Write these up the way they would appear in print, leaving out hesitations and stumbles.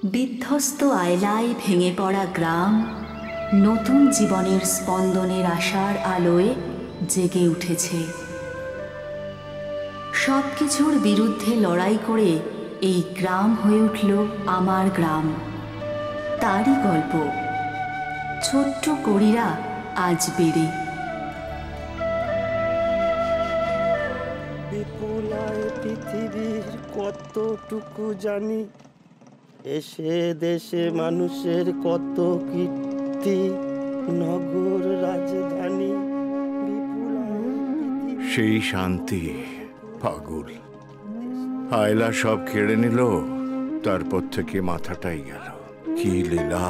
বিধ্বস্ত আয়লায় ভেঙে পড়া গ্রাম নতুন জীবনের স্পন্দনের আশার আলোয় জেগে উঠেছে। সব কিছুর বিরুদ্ধে লড়াই করে এই গ্রাম হয়ে উঠল আমার গ্রাম। তারই গল্প ছোট্ট কড়িরা আজ বেড়ে। বিপুলায় পৃথিবীর কতটুকু জানি, এসে দেশে মানুষের কত কীর্তি, নগর রাজধানী সেই শান্তি পাগল আয়লা সব কেড়ে নিল। তারপর থেকে মাথাটাই গেল। কি লীলা!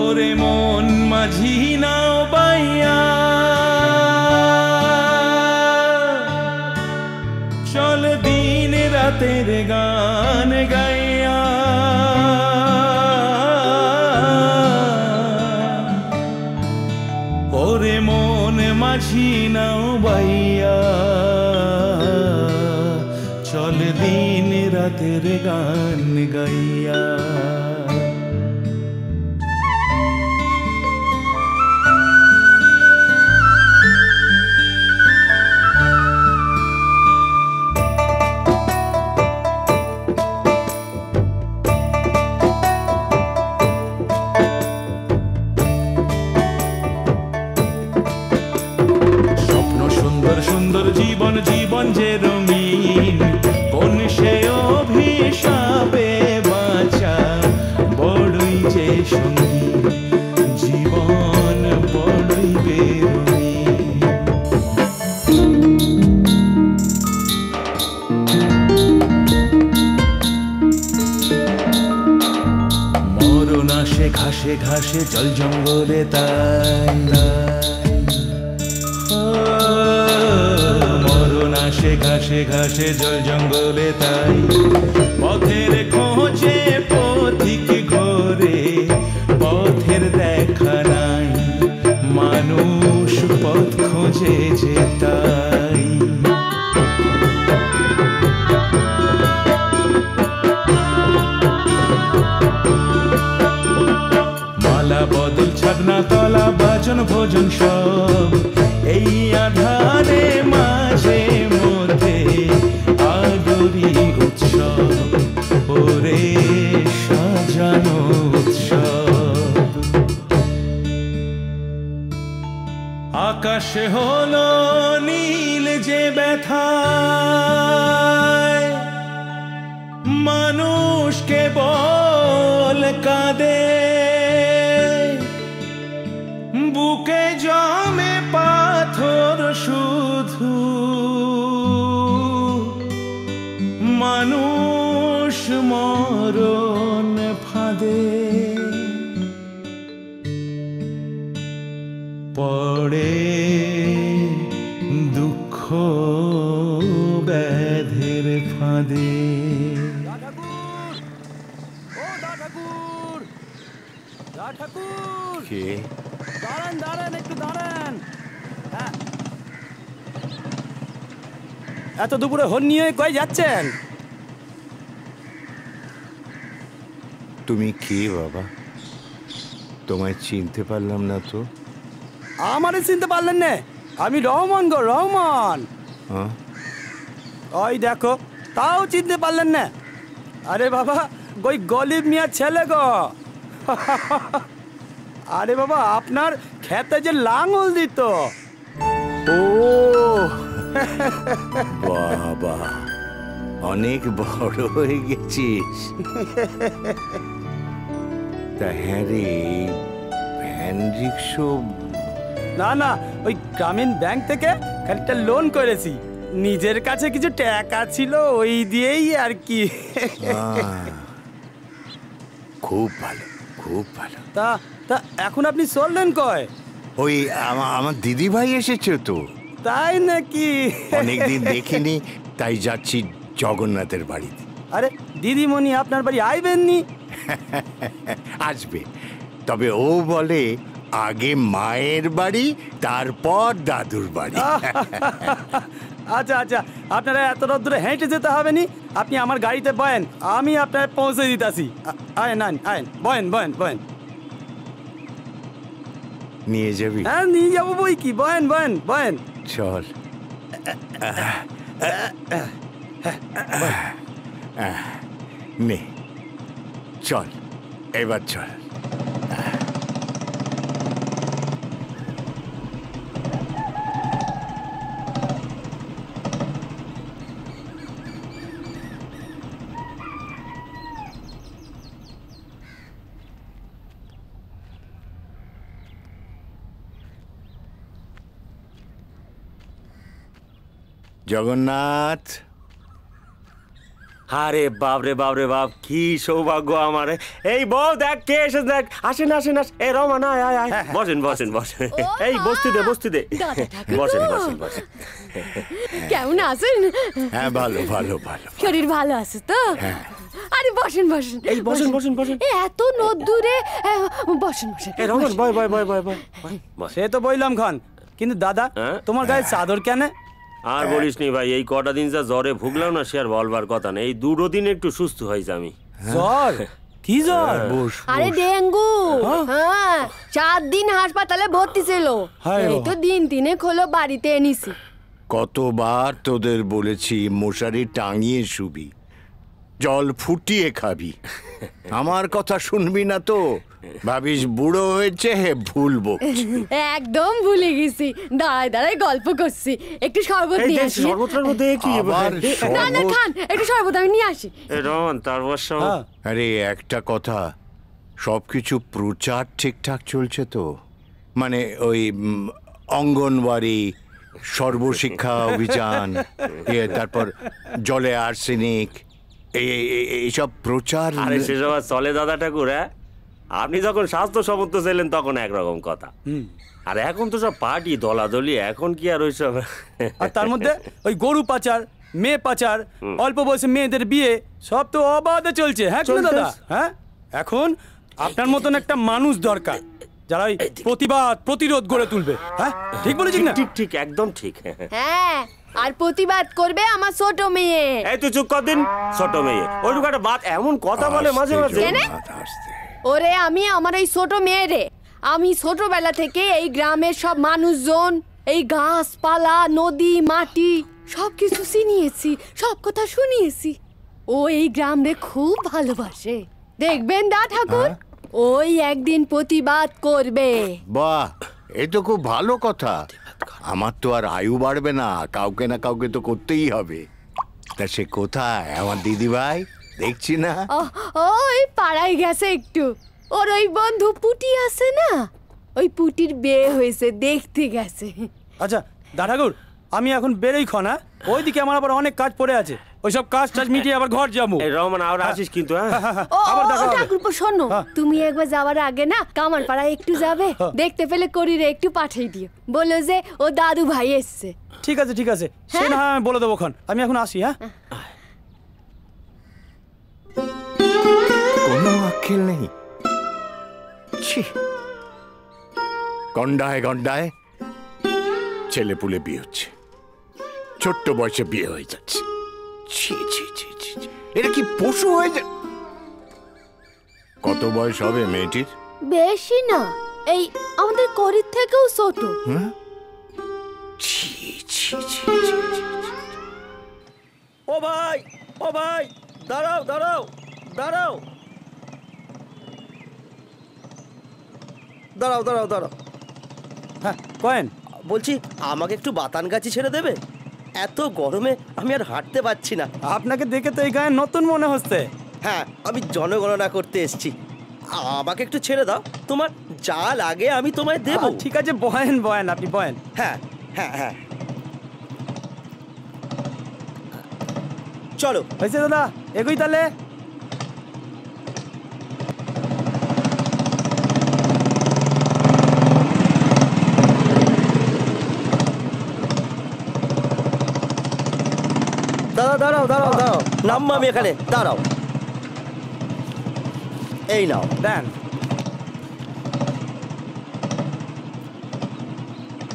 ওরে মন মাঝি নাও বাইয়া, চল দিন রাতের গান গাইয়া। ওরে মন মাঝি নাও বাইয়া, চল দিন রাতের গান গাইয়া। সুন্দর জীবন জীবন যে রঙিন, কোন সে অভিশাপে বাঁচা বড়ই যে সঙ্গীন, জীবন বড়ই বেরঙিন। মরণ আসে ঘাসে ঘাসে জল জঙ্গলে, তাই ঘাসে ঘাসে ঘাসে জল জঙ্গলে, তাই পথের খোঁজে পথিক ঘোরে, পথের দেখা নাই, মানুষ পথ খোঁজে যে তাই। মালা বদল ছাগনা তলা বাজন ভোজন সব এই আধারে মাঝে মধ্যে আদরি উৎসব, ওরে সাজানো উৎসব। আকাশে হলো নীল যে ব্যথায়, মানুষ কেবল কাঁদে, বুকে জমে পাথর শুধু, মানুষ মরণ ফাঁদে পড়ে, দুঃখ ব্যাধের ফাঁদে। কে? দাঁড়ান দাঁড়ান একটু দাঁড়ান। হ্যাঁ, এত দুপুরে হন নিয়ে কই যাচ্ছেন? তুমি কে বাবা? তোমায় চিনতে পারলাম না তো। আমারে চিনতে পারলেন না? আমি রহমান গো, রহমান। ওই দেখো, তাও চিনতে পারলেন না? আরে বাবা, ওই গলিব মিয়ার ছেলে গো। আরে বাবা, আপনার খেতে যে লাঙল দিত। ও বাবা, অনেক বড় হয়ে গেছিস। তা হ্যাঁ রে, ভ্যান রিক্সো? না না, ওই গ্রামীণ ব্যাংক থেকে খানিকটা লোন করেছি, নিজের কাছে কিছু টাকা ছিল, ওই দিয়েই আর কি। খুব ভালো, খুব ভালো। তা তা এখন আপনি চললেন কয়? ওই আমার দিদি ভাই এসেছে তো। তাই নাকি? অনেকদিন দেখিনি, তাই যাচ্ছি জগন্নাথের বাড়িতে। আরে দিদিমণি আপনার বাড়ি আইবেননি? আসবে, তবে ও বলে আগে মায়ের বাড়ি, তারপর দাদুর বাড়ি। আচ্ছা আচ্ছা, আপনারা এত রোদ্দুরে হেঁটে যেতে হবে নি, আপনি আমার গাড়িতে বয়েন, আমি আপনার পৌঁছে দিতেছি। আয়েন আয়েন আয়েন, বয়েন বয়েন বয়েন। নিয়ে যাবি? হ্যাঁ নিয়ে যাবো, বই কি, বয়েন বয়েন বয়েন। চল। নে চল, এবার চল। জগন্নাথ, আরে বাপ রে বাপ রে বাপ, কি সৌভাগ্য আমার। এই বউ দেখ কে এসে, দেখ, আসেন আসেন আসেন। এই রমান, আয় আয় আয়, বসেন বসেন বসেন। এই বসতে দে বসতে দে, বসেন বসেন বসেন। কেমন আছেন? হ্যাঁ ভালো ভালো ভালো। শরীর ভালো আছে তো? আরে বসেন বসেন। এই বসেন বসেন বসেন। এত নদ্দুরে বসেন বসেন। এই রমান, বয় বয় বয় বয় বয়। সে তো বইলাম খান, কিন্তু দাদা তোমার গায়ে চাদর কেন? আর বলিস নি ভাই, এই কটা দিন যা জ্বরে ভুগলাম না, সে আর বলবার কথা নেই। এই 2 দিন একটু সুস্থ হয়েছে আমি। জ্বর? কি জ্বর? আরে ডেঙ্গু। হ্যাঁ, 4 দিন হাসপাতালে ভর্তি ছিল। এই তো দিন 3 হলো বাড়িতে এনেছি। কতবার তোদের বলেছি মশারি টাঙিয়ে শুবি, জল ফুটিয়ে খাবি, আমার কথা শুনবি না তো? ভাবিস বুড়ো হয়েছে, ভুলবো। একদম ভুলে গেছি, দাঁড়ায় দাঁড়ায় গল্প করছি। একটু শরবত নিয়ে আসি। শরবতটার মধ্যে কি? না না খান, একটু শরবত আমি নিয়ে আসি। রমান, তারপর সব। আরে একটা কথা, সবকিছু প্রচার ঠিকঠাক চলছে তো? মানে ওই অঙ্গনওয়াড়ি, সর্বশিক্ষা অভিযান, তারপর জলে আর্সেনিক, এইসব প্রচার। আরে সেসব আর চলে দাদা ঠাকুর। হ্যাঁ, আপনি যখন স্বাস্থ্য সম্মত ছিলেন তখন একরকম কথা, আর এখন তো সব পার্টি দলাদলি, এখন কি আর ওইসব। আর তার মধ্যে ওই গরু পাচার, মেয়ে পাচার, অল্প বয়সে মেয়েদের বিয়ে, সব তো অবাধে চলছে। হ্যাঁ দাদা, হ্যাঁ এখন আপনার মতন একটা মানুষ দরকার, যারা প্রতিবাদ প্রতিরোধ গড়ে তুলবে। হ্যাঁ ঠিক বলেছি না? ঠিক ঠিক, একদম ঠিক। হ্যাঁ, আর প্রতিবাদ করবে আমার ছোট মেয়ে। এই তুই চুপ কর দিন, ছোট মেয়ে ওইটুকু একটা বাত এমন কথা বলে মাঝে মাঝে। ওরে আমি আমার এই ছোট মেয়ে রে, আমি ছোটবেলা থেকে এই গ্রামের সব মানুষজন, এই গাছপালা, নদী, মাটি সবকিছু চিনিয়েছি, সব কথা শুনিয়েছি। ও এই গ্রাম রে খুব ভালোবাসে। দেখবেন দা ঠাকুর, ওই একদিন প্রতিবাদ করবে। বাহ, এ তো খুব ভালো কথা। আমার তো আর আয়ু বাড়বে না, কাউকে না কাউকে তো করতেই হবে। তা সে কোথায় আমার দিদি ভাই? দেখছি না। ওই পাড়ায় গেছে একটু, ওর ওই বন্ধু পুটি আছে না, ওই পুটির বিয়ে হয়েছে, দেখতে গেছে। আচ্ছা দা ঠাকুর, আমি এখন বেরোই খনা, ওইদিকে আমার আবার অনেক কাজ পড়ে আছে, ওইসব কাজ টাজ মিটিয়ে আবার ঘর যাবো। রহমান আবার আসিস কিন্তু। আবার ঠাকুরপো শোনো, তুমি একবার যাওয়ার আগে না কামার পাড়ায় একটু যাবে, দেখতে পেলে করিরে একটু পাঠিয়ে দিও, বলো যে ও দাদু ভাই এসছে। ঠিক আছে ঠিক আছে, সে না আমি বলে দেবো খন, আমি এখন আসি। হ্যাঁ, কোনো আক্কেল নেই। গন্ডায় গন্ডায় ছেলে পুলে বিয়ে হচ্ছে, ছোট্ট বয়সে বিয়ে হয়ে যাচ্ছে। ছি ছি ছি ছি, এটা কি পশু হয়ে যায়? কত বয়স হবে মেয়েটির? বেশি না, এই আমাদের করির থেকেও ছোট। ছি ছি ছি। ও ভাই, ও ভাই, দাঁড়াও দাঁড়াও দাঁড়াও দাঁড়াও দাঁড়াও দাঁড়াও। হ্যাঁ কয়েন, বলছি আমাকে একটু বাতান গাছি ছেড়ে দেবে? এত গরমে আমি আর হাঁটতে পারছি না। আপনাকে দেখে তো এই গায়ে নতুন মনে হচ্ছে। হ্যাঁ, আমি জনগণনা করতে এসেছি, আমাকে একটু ছেড়ে দাও, তোমার যা লাগে আমি তোমায় দেবো। ঠিক আছে, বয়েন বয়েন, আপনি বয়েন। হ্যাঁ হ্যাঁ হ্যাঁ, চলো। হয়েছে দাদা, এগোই তাহলে। দাঁড়াও দাঁড়াও দাঁড়াও দাঁড়াও, নামবো আমি এখানে, দাঁড়াও। এই নাও। দেন।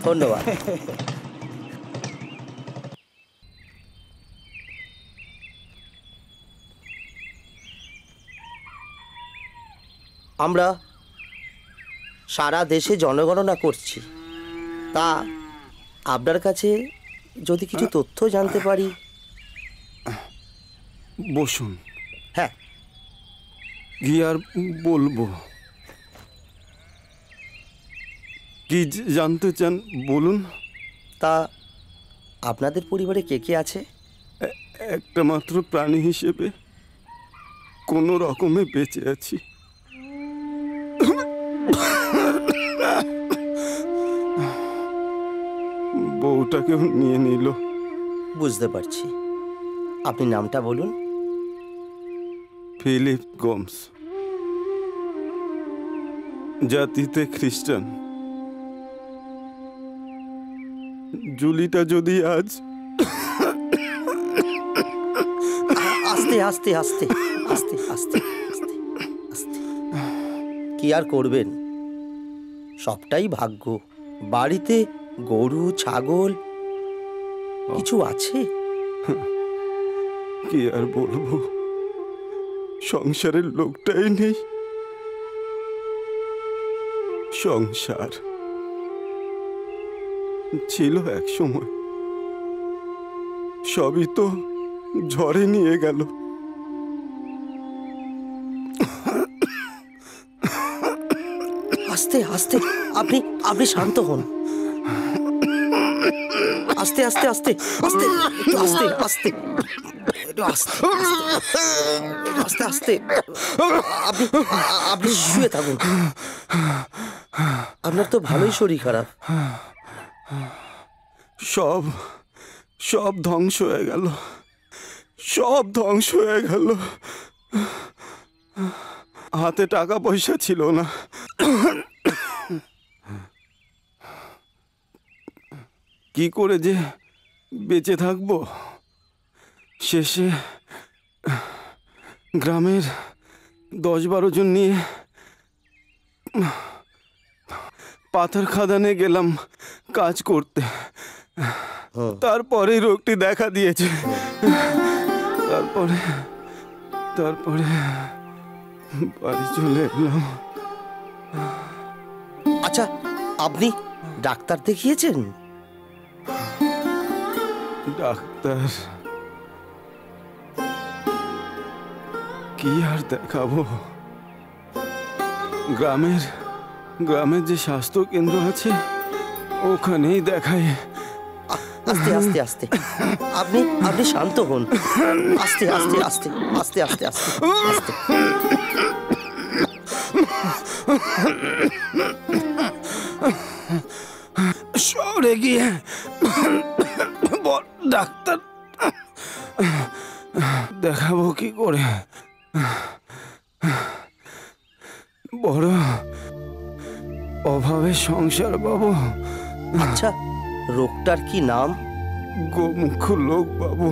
ধন্যবাদ। আমরা সারা দেশে জনগণনা করছি, তা আপনার কাছে যদি কিছু তথ্য জানতে পারি। বসুন। হ্যাঁ, কি আর বলবো, কি জানতে চান বলুন। তা আপনাদের পরিবারে কে কে আছে? একটা মাত্র প্রাণী হিসেবে কোনো রকমে বেঁচে আছি। বউটাকেও নিয়ে নিল। বুঝতে পারছি। আপনি নামটা বলুন। ফিলিপ গোমস, জাতিতে খ্রিস্টান। জুলিটা যদি আজ আস্তে আস্তে আস্তে আস্তে আস্তে আস্তে আস্তে, কি আর করবেন, সবটাই ভাগ্য। বাড়িতে গরু ছাগল কিছু আছে? কি আর বলবো, সংসারের লোকটাই নেই। সংসার ছিল এক সময়, সবই তো ঝড়ে নিয়ে গেল। আস্তে আস্তে, আপনি আপনি শান্ত হন। আস্তে আস্তে আস্তে আস্তে, একটু আস্তে আস্তে, একটু আস্তে আস্তে আস্তে। আপনি আপনি শুয়ে থাকুন। আপনার তো ভালোই শরীর খারাপ। সব সব ধ্বংস হয়ে গেল, সব ধ্বংস হয়ে গেল। হাতে টাকা পয়সা ছিল না, কি করে যে বেঁচে থাকবো। শেষে গ্রামের 10-12 জন নিয়ে পাথর খাদানে গেলাম কাজ করতে। তারপরে রোগটি দেখা দিয়েছে। তারপরে বাড়ি চলে এলাম। আচ্ছা, আপনি ডাক্তার দেখিয়েছেন? ডাক্তার কি আর দেখাবো, গ্রামের যে স্বাস্থ্য কেন্দ্র আছে ওখানেই দেখাই। আস্তে আস্তে আস্তে, আপনি আপনি শান্ত হন। আস্তে আস্তে আস্তে আস্তে আস্তে আস্তে আস্তে। শহরে গিয়ে ডাক্তার দেখাবো কি করে, বড় অভাবে সংসার বাবু। আচ্ছা, রোগটার কি নাম? গোমুখ লোক বাবু,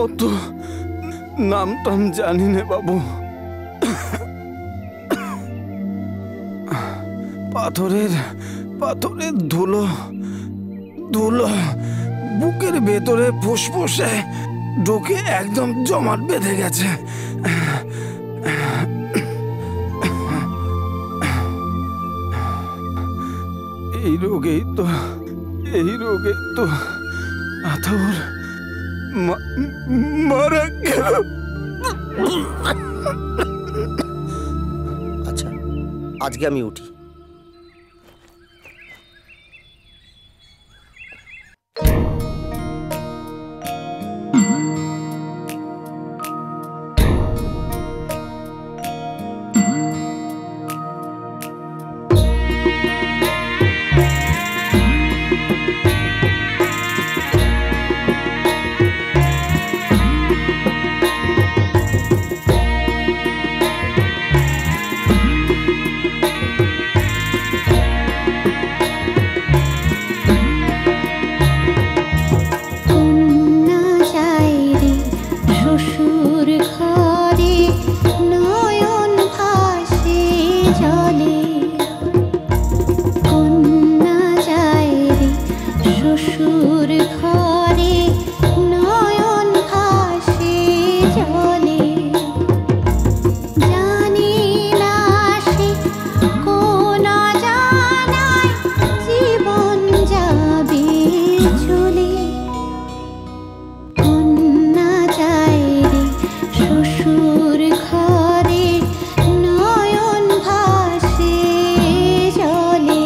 অত নাম টাম জানি না বাবু। পাথরের ধুলো বুকের ভেতরে ফুসফুসে ঢুকে একদম জমাট বেঁধে গেছে। এই রোগে তো আথর মারা গেল। আচ্ছা, আজকে আমি উঠি। শ্বশুর ঘরে নয়ন ভাসে জলে।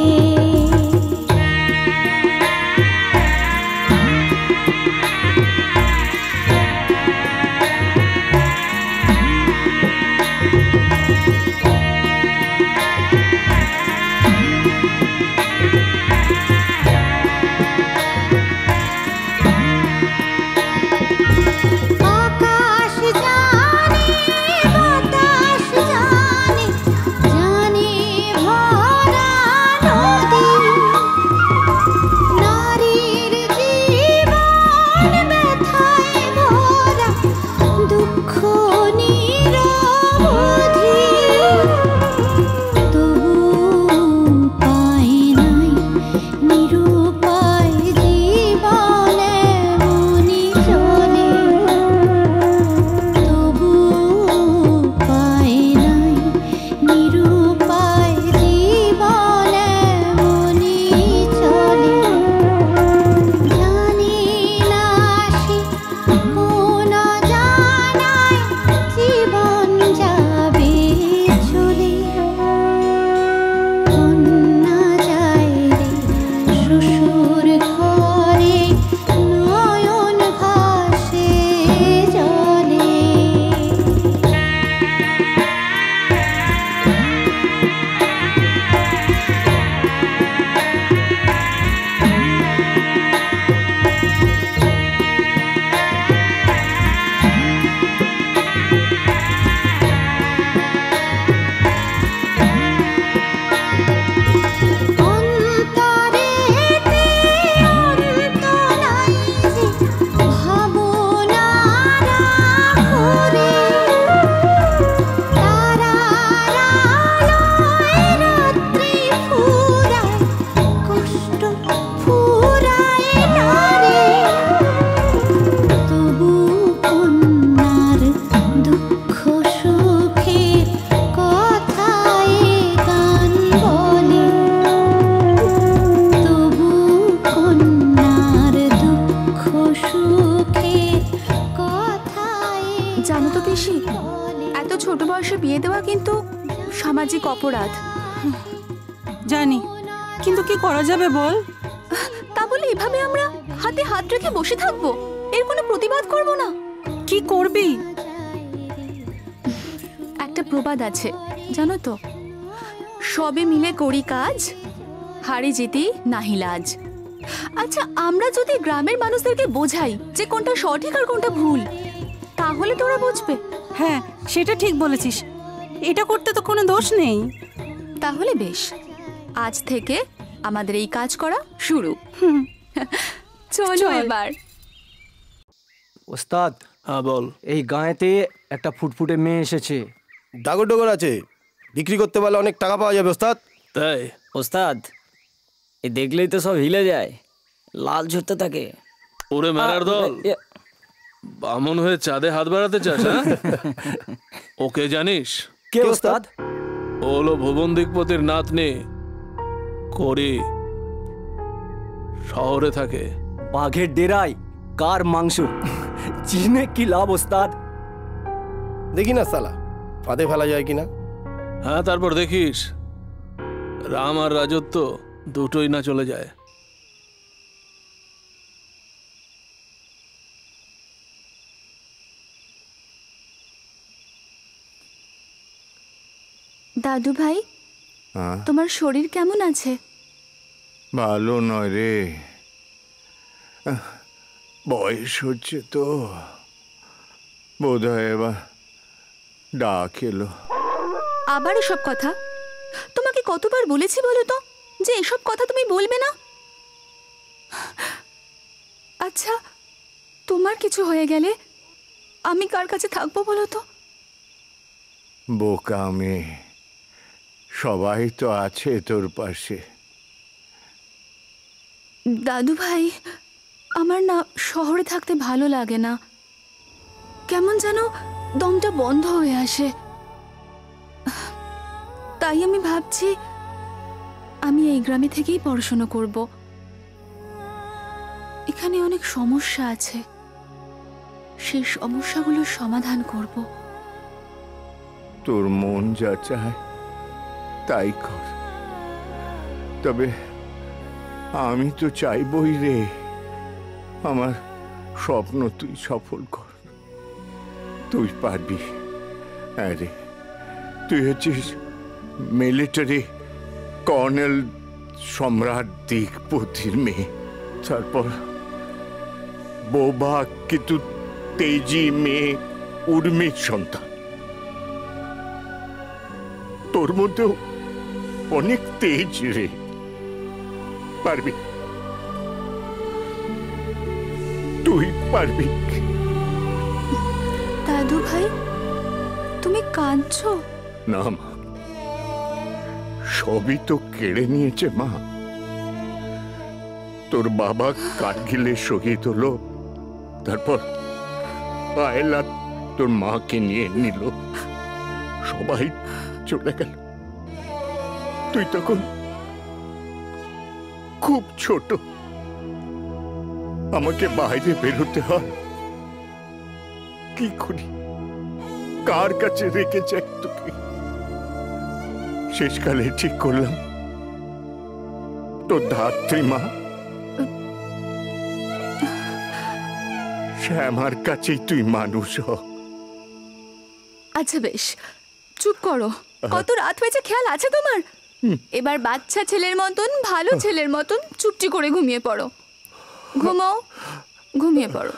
আকাশ জানে বাতাস জানে জানে ভরা নদী, নারীর জীবন ব্যথায় ভরা দুঃখ নিরবধি। তবু পাই নাই নিরুপায় জীবন এমনি চলে। তবু পাই নাই নিরুপায় জীবন এমনি চলে। জানি না সে কোন জানায় জীবন যাবে চলে। কন্যা যায় রে শ্বশুর ঘরে নয়ন ভাসে জলে। অন্তরেতে অন্ত নাই যে ভাবনারা ঘুরে। তারার আলোয় রাত্রি ফুরায় কষ্ট ফুরায় না রে। তবু কন্যার দুঃখ সুখের কথায় গান বলে। তবু কন্যার দুঃখ সুখের কথায় জানো তো পিসি, বলে। এত ছোট বয়সে বিয়ে দেওয়া কিন্তু সামাজিক অপরাধ। জানি, কিন্তু কি করা যাবে বল? তা বলে এভাবে আমরা হাতে হাত রেখে বসে থাকবো? এর কোনো প্রতিবাদ করব না? কি করবি? একটা প্রবাদ আছে জানো তো, সবে মিলে করি কাজ, হারি জিতি নাহি লাজ। আচ্ছা, আমরা যদি গ্রামের মানুষদেরকে বোঝাই যে কোনটা সঠিক আর কোনটা ভুল, তাহলে তোরা বুঝবে। হ্যাঁ, সেটা ঠিক বলেছিস। এটা করতে তো কোনো দোষ নেই। তাহলে বেশ, আজ থেকে আমাদের এই কাজ করা শুরু। চলো চল। এবার। ওস্তাদ, হ্যাঁ বল। এই গাঁয়েতে একটা ফুটফুটে মেয়ে এসেছে। ডাগর ডগর আছে, বিক্রি করতে পারলে অনেক টাকা পাওয়া যাবে ওস্তাদ। তাই? ওস্তাদ, এ দেখলেই তো সব হিলে যায়, লাল ঝরতে থাকে। ওরে মেলার দল, বামন হয়ে চাঁদে হাত বাড়াতে চাস? হ্যাঁ? ওকে জানিস? কে ওস্তাদ? ও হলো ভুবন দিকপতির নাতনি করি, শহরে থাকে। বাঘের ডেরায় কার মাংস চিনে কি লাভ ওস্তাদ? দেখি না সালা, ফাঁদে ফেলা যায় কিনা। হ্যাঁ, তারপর দেখিস রাম আর রাজত্ব দুটোই না চলে যায়। দাদু ভাই, তোমার শরীর কেমন আছে? ভালো নয় রে, বয়স হচ্ছে তো, বোধহয় এবার ডাক এলো। আবার এসব কথা? তোমাকে কতবার বলেছি বলো তো যে এসব কথা তুমি বলবে না? আচ্ছা, তোমার কিছু হয়ে গেলে আমি কার কাছে থাকবো বলো তো? বোকা মেয়ে, সবাই তো আছে তোর পাশে। দাদু ভাই, আমার না শহরে থাকতে ভালো লাগে না, কেমন যেন দমটা বন্ধ হয়ে আসে। তাই আমি ভাবছি আমি এই গ্রামে থেকেই পড়াশোনা করব। এখানে অনেক সমস্যা আছে, সেই সমস্যাগুলোর সমাধান করব। তোর মন যা চায় তাই কর, তবে আমি তো চাইবই রে আমার স্বপ্ন তুই সফল কর। তুই পারবি। হ্যাঁ রে, তুই হচ্ছিস মিলিটারি কর্নেল সম্রাট দিকপতির মেয়ে, তারপর বোবা কিন্তু তেজি মেয়ে উর্মির সন্তান। তোর মধ্যেও অনেক তেজ রে, পারবি, তুই পারবি। দাদু ভাই, তুমি কাঁদছো? না মা, সবই তো কেড়ে নিয়েছে মা। তোর বাবা কার্গিলে শহীদ হলো, তারপর আয়লা তোর মাকে নিয়ে নিল, সবাই চলে গেল। তুই তখন খুব ছোট, আমাকে বাইরে বেরোতে হয়। কি করি, কার কাছে রেখে যাই তোকে? শেষকালে ঠিক করলাম তোর ধাত্রী মা শ্যামার কাছেই তুই মানুষ হ। আচ্ছা বেশ, চুপ করো। কত রাত হয়েছে খেয়াল আছে তোমার? এবার বাচ্চা ছেলের মতন, ভালো ছেলের মতন চুপটি করে ঘুমিয়ে পড়ো। ঘুমাও, ঘুমিয়ে পড়ো।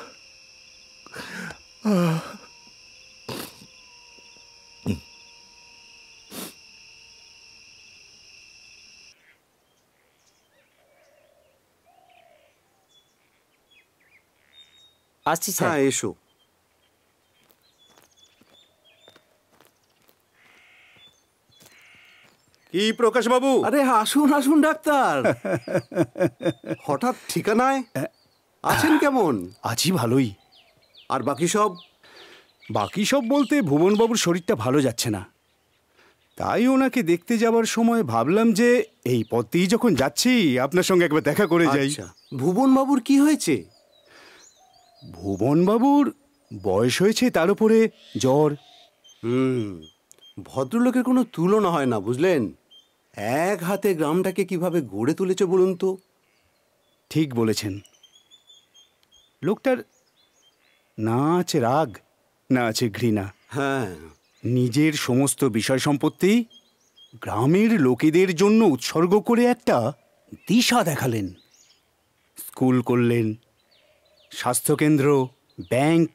আসছি স্যার। হ্যাঁ এসো। কি প্রকাশ বাবু? আরে আসুন আসুন ডাক্তার। হঠাৎ ঠিকানায় আছেন কেমন? আছি ভালোই। আর বাকি সব? বাকি সব বলতে ভুবনবাবুর শরীরটা ভালো যাচ্ছে না, তাই ওনাকে দেখতে যাবার সময় ভাবলাম যে এই পথেই যখন যাচ্ছি আপনার সঙ্গে একবার দেখা করে যাই। ভুবন বাবুর কি হয়েছে? ভুবনবাবুর বয়স হয়েছে, তার উপরে জ্বর। ভদ্রলোকের কোনো তুলনা হয় না বুঝলেন। এক হাতে গ্রামটাকে কিভাবে গড়ে তুলেছে বলুন তো। ঠিক বলেছেন। লোকটার না আছে রাগ, না আছে ঘৃণা। হ্যাঁ, নিজের সমস্ত বিষয় সম্পত্তি গ্রামের লোকেদের জন্য উৎসর্গ করে একটা দিশা দেখালেন। স্কুল করলেন, স্বাস্থ্যকেন্দ্র, ব্যাংক,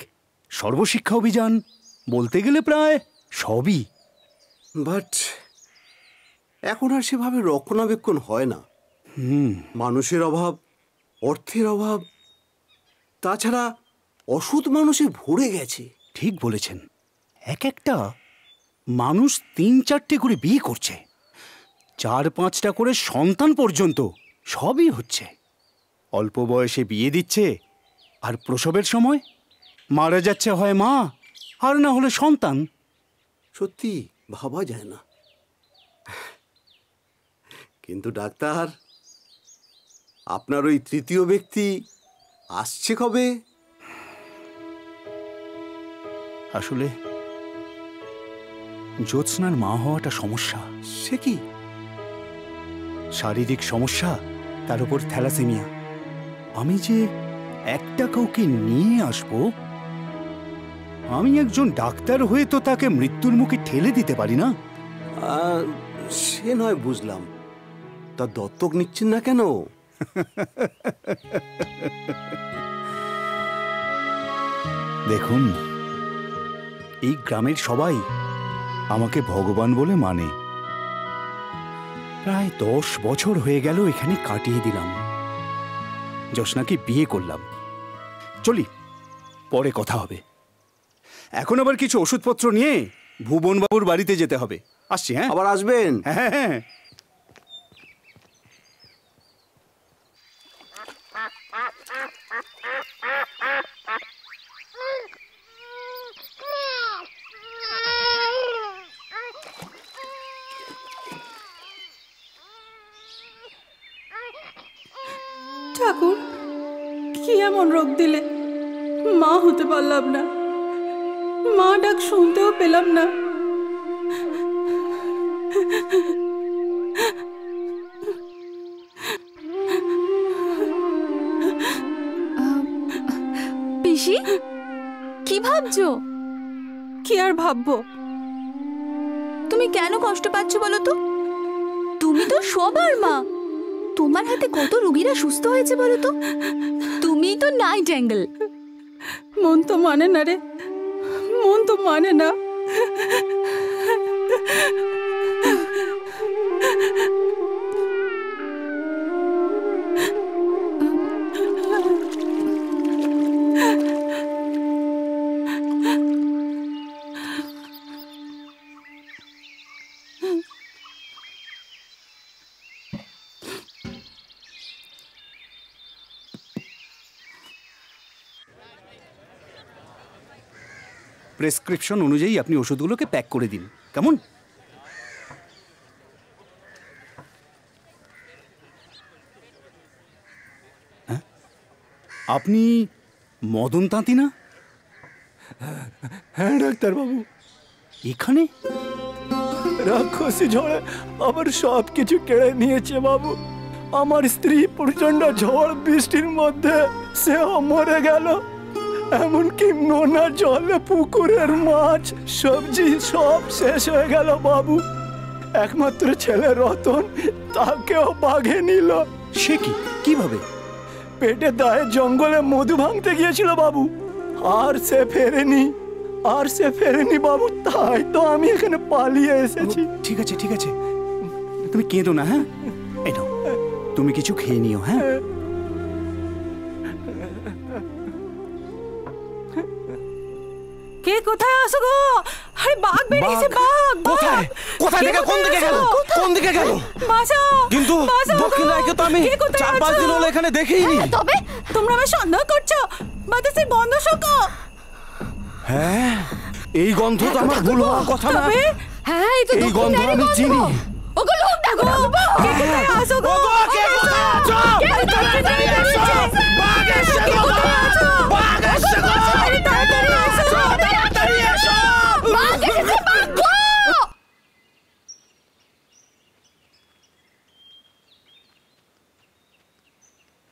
সর্বশিক্ষা অভিযান, বলতে গেলে প্রায় সবই। বাট এখন আর সেভাবে রক্ষণাবেক্ষণ হয় না। মানুষের অভাব, অর্থের অভাব, তাছাড়া অসৎ মানুষে ভরে গেছে। ঠিক বলেছেন। এক একটা মানুষ 3-4টে করে বিয়ে করছে, 4-5টা করে সন্তান পর্যন্ত সবই হচ্ছে। অল্প বয়সে বিয়ে দিচ্ছে, আর প্রসবের সময় মারা যাচ্ছে হয় মা, আর না হলে সন্তান। সত্যি ভাবা যায় না। কিন্তু ডাক্তার, আপনার ওই তৃতীয় ব্যক্তি আসছে কবে? আসলে জ্যোৎস্নার মা হওয়াটা সমস্যা। সে কি? শারীরিক সমস্যা, তার উপর থ্যালাসেমিয়া। আমি যে একটা কাউকে নিয়ে আসব, আমি একজন ডাক্তার হয়ে তো তাকে মৃত্যুর মুখে ঠেলে দিতে পারি না। সে নয় বুঝলাম, তা দত্তক নিচ্ছেন না কেন? দেখুন, এই গ্রামের সবাই আমাকে ভগবান বলে মানে। প্রায় 10 বছর হয়ে গেল এখানে কাটিয়ে দিলাম। জ্যোৎস্নাকে বিয়ে করলাম। চলি, পরে কথা হবে। এখন আবার কিছু ওষুধপত্র নিয়ে ভুবনবাবুর বাড়িতে যেতে হবে। আসছি। হ্যাঁ, আবার আসবেন? হ্যাঁ হ্যাঁ। ঠাকুর, কি এমন রোগ দিলে? মা হতে পারলাম না, মা ডাক শুনতেও পেলাম না। ভাবছো? কি আর ভাববো? তুমি কেন কষ্ট পাচ্ছ বলো তো? তুমি তো সবার মা। তোমার হাতে কত রোগীরা সুস্থ হয়েছে বলো তো? তুমি তো নাইট অ্যাঙ্গেল। মন তো মানে না রে, মন তো মানে না। প্রেসক্রিপশন অনুযায়ী আপনি ওষুধগুলোকে প্যাক করে দিন, কেমন? হ্যাঁ, আপনি মদন তাঁতি না? হ্যাঁ ডাক্তারবাবু। এখানে রাক্ষসী ঝড়ে আমার সব কিছু কেড়ে নিয়েছে বাবু। আমার স্ত্রী প্রচন্ড ঝড় বৃষ্টির মধ্যে সেও মরে গেল। এমনকি নোনা জলে পুকুরের মাছ সবজি সব শেষ হয়ে গেল বাবু। একমাত্র ছেলে রতন, তাকেও বাঘে নিল। সে কি, কিভাবে? পেটে দায়ে জঙ্গলে মধু ভাঙতে গিয়েছিল বাবু, আর সে ফেরেনি বাবু। তাই তো আমি এখানে পালিয়ে এসেছি। ঠিক আছে ঠিক আছে, তুমি কেঁদো না। হ্যাঁ, এই নাও, তুমি কিছু খেয়ে নিও। হ্যাঁ, কে কোথায় আসো গো? আরে বাঘ বেরিয়েছে, বাঘ! কোথায়? কোথায় থেকে কোন দিকে গেল? কোন দিকে গেল? বাঁচাও! কিন্তু দক্ষিণ রায়কে তো আমি 4-5 দিন হলো এখানে দেখিনি। তবে তোমরা আমায় সন্দেহ করছো? বাতাসের গন্ধ শোকো। হ্যাঁ, এই গন্ধ তো আমার ভুল হওয়ার কথা না। হ্যাঁ, এই গন্ধ আমি চিনি। ওগো লোক দেখো, কে কোথায় আসো গো? কে কোথায় আছো? তাড়াতাড়ি এসো! বাঘ এসে গো! বাঘ এসে গো! তাড়াতাড়ি আসো! তাড়াতাড়ি এসো! বাঘ এসেছে, বাঘ গো!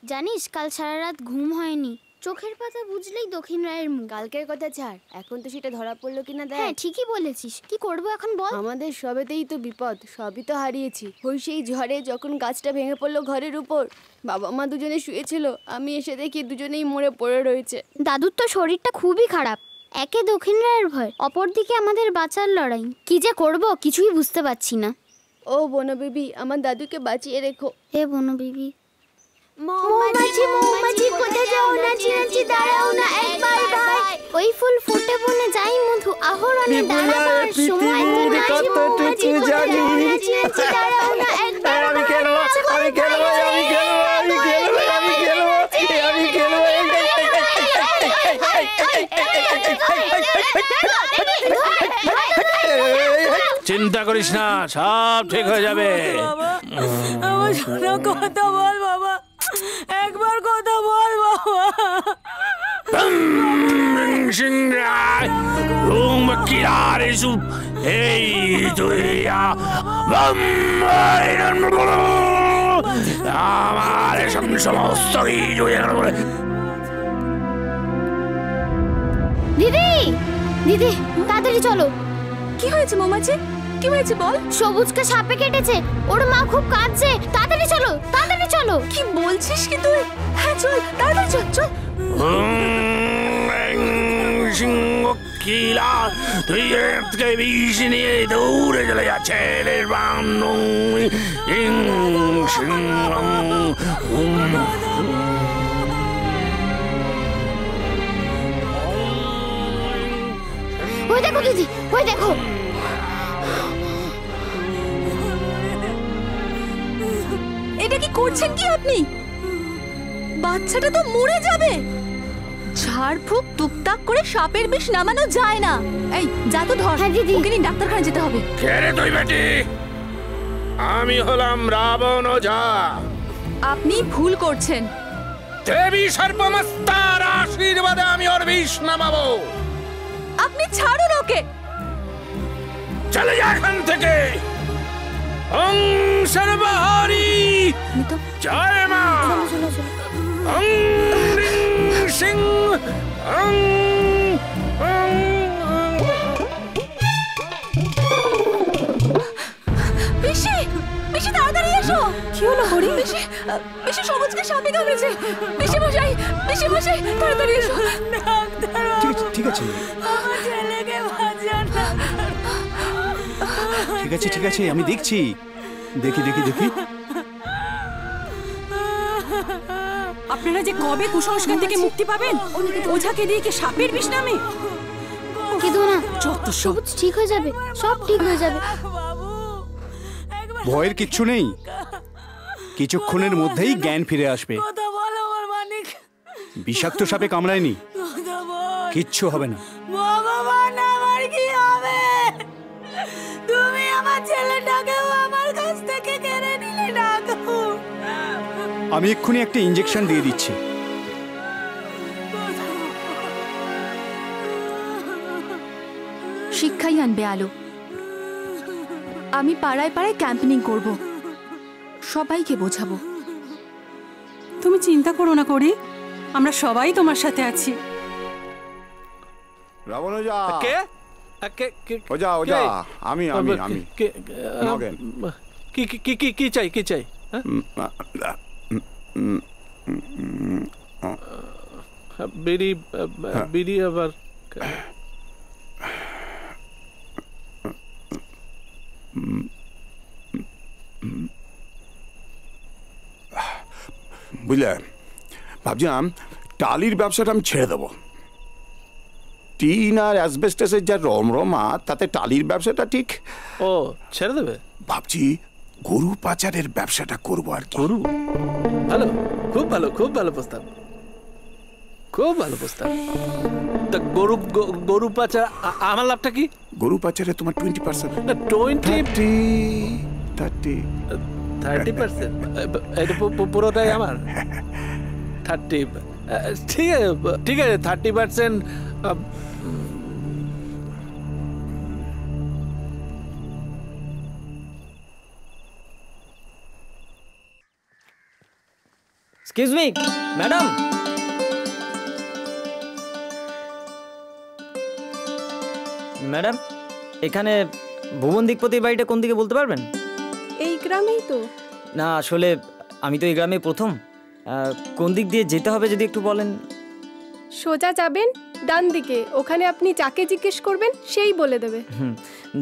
জানিস কাল সারা রাত ঘুম হয়নি, চোখের পাতা বুঝলেই দক্ষিণ রায়ের মুখ। কালকের কথা ছাড়, এখন তো সেটা ধরা পড়লো কিনা দেখ। হ্যাঁ ঠিকই বলেছিস, কি করবো এখন বল? আমাদের সবেতেই তো বিপদ, সবই তো হারিয়েছি। ওই সেই ঝড়ে যখন গাছটা ভেঙে পড়লো ঘরের উপর, বাবা মা দুজনে শুয়েছিল, আমি এসে দেখি দুজনেই মরে পড়ে রয়েছে। দাদুর তো শরীরটা খুবই খারাপ, একে দক্ষিণ রায়ের ভয়, অপরদিকে আমাদের বাঁচার লড়াই। কি যে করব কিছুই বুঝতে পারছি না। ও বনবিবি, আমার দাদুকে বাঁচিয়ে রেখো। হে বনবিবি। মৌমাছি মৌমাছি কোথায় যাও না, চিনাচি দাঁড়াও না একবার ভাই। ওই ফুল ফুটে বনে যাই মধু আহরণে দাঁড়াবার সময় তো নাই। মৌমাছি কোথায় যাও না, চিনাচি দাঁড়াও না একবার ভাই। আমি খেলবো, আমি খেলবো, আমি খেলবো, আমি খেলবো, আমি খেলবো, আমি খেলবো। চিন্তা করিস না, সব ঠিক হয়ে যাবে। আমার শোনা কথা বল বাবা, একবার কথা বল বাবা। আমার সমস্ত দিদি দিদি তাড়াতাড়ি চলো। কি হয়েছে মৌমাছি? কি হয়েছে বল? সবুজকে সাপে কেটেছে, ওর মা খুব কাঁদছে। তাড়াতাড়ি চলো, তাড়াতাড়ি চলো। কি বলছিস কি তুই? হ্যাঁ চল, তাড়াতাড়ি চল চল। কিলা তুই থেকে বিষ নিয়ে দৌড়ে চলে যাচ্ছে। ওই দেখো দিদি, ওই দেখো। এটা কি করছেন কি আপনি? বাচ্চাটা তো মরে যাবে। ঝাড়ফুঁক টুকটাক করে সাপের বিষ নামানো যায় না। এই যা তো ধর, ওকে নিয়ে ডাক্তারখানা যেতে হবে। কে রে তুই বেটি? আমি হলাম রাবণ ওঝা। আপনি ভুল করছেন। দেবী সর্বমস্তার আশীর্বাদে আমি ওর বিষ নামাবো। আপনি ছাড়ুন ওকে। চলে যা এখান থেকে। ওং সর্বহরি জয় মা। ওং রিং সিং ওং পিসি, পিসি তাড়াতাড়ি এসো। কি হলো হরি? পিসি, পিসি সবুজকে সাপে কামড়েছে। পিসি মশাই, পিসি মশাই তাড়াতাড়ি এসো। ঠিক আছে আমার ছেলেকে বাঁচান। ঠিক আছে আমি দেখছি। দেখি আপনারা যে কবে কুসংস্কার থেকে মুক্তি পাবেন? ওঝাকে দিয়ে কি সাপের বিষ নামে? কেঁদো না, যত সবুজ ঠিক হয়ে যাবে, সব ঠিক হয়ে যাবে। ভয়ের কিচ্ছু নেই, কিছুক্ষণের মধ্যেই জ্ঞান ফিরে আসবে। কথা বল আমার মানিক। বিষাক্ত সাপে কামড়ায়নি, কথা বল। কিচ্ছু হবে না। ভগবান, আমার কি হবে? তুমি আমার ছেলেটাকেও আমার কাছ থেকে কেড়ে নিলে ডাকু। আমি এক্ষুনি একটা ইঞ্জেকশন দিয়ে দিচ্ছি। শিক্ষাই আনবে আলো। আমি পাড়ায় পাড়ায় ক্যাম্পেনিং করব, সবাইকে বোঝাবো। তুমি চিন্তা করো না করি, আমরা সবাই তোমার সাথে আছি। রাবণ ওঝা। কে? ওঝা আমি নগেন। কি চাই? বিড়ি আবার বুঝলে, ভাবছিলাম টালির ব্যবসাটা আমি ছেড়ে দেবো। টিন আর অ্যাসবেস্টাসের যা রমরমা, তাতে টালির ব্যবসাটা ঠিক। ও ছেড়ে দেবে? ভাবছি গরু পাচারের ব্যবসাটা করবো আর কি। গরু? ভালো, খুব ভালো প্রস্তাব, খুব ভালো প্রস্তাব। তা গরু পাচার আমার লাভটা কি? গরু পাচারে তোমার 20%। 30%? এটা পুরোটাই আমার। 30? ঠিক আছে 30%। এক্সকিউজ মি ম্যাডাম, ম্যাডাম এখানে ভুবন দিকপতির বাড়িটা কোন দিকে বলতে পারবেন? এই গ্রামেই তো। না আসলে আমি তো এই গ্রামে প্রথম, কোন দিক দিয়ে যেতে হবে যদি একটু বলেন। সোজা যাবেন ডান দিকে, ওখানে আপনি যাকে জিজ্ঞেস করবেন সেই বলে দেবে।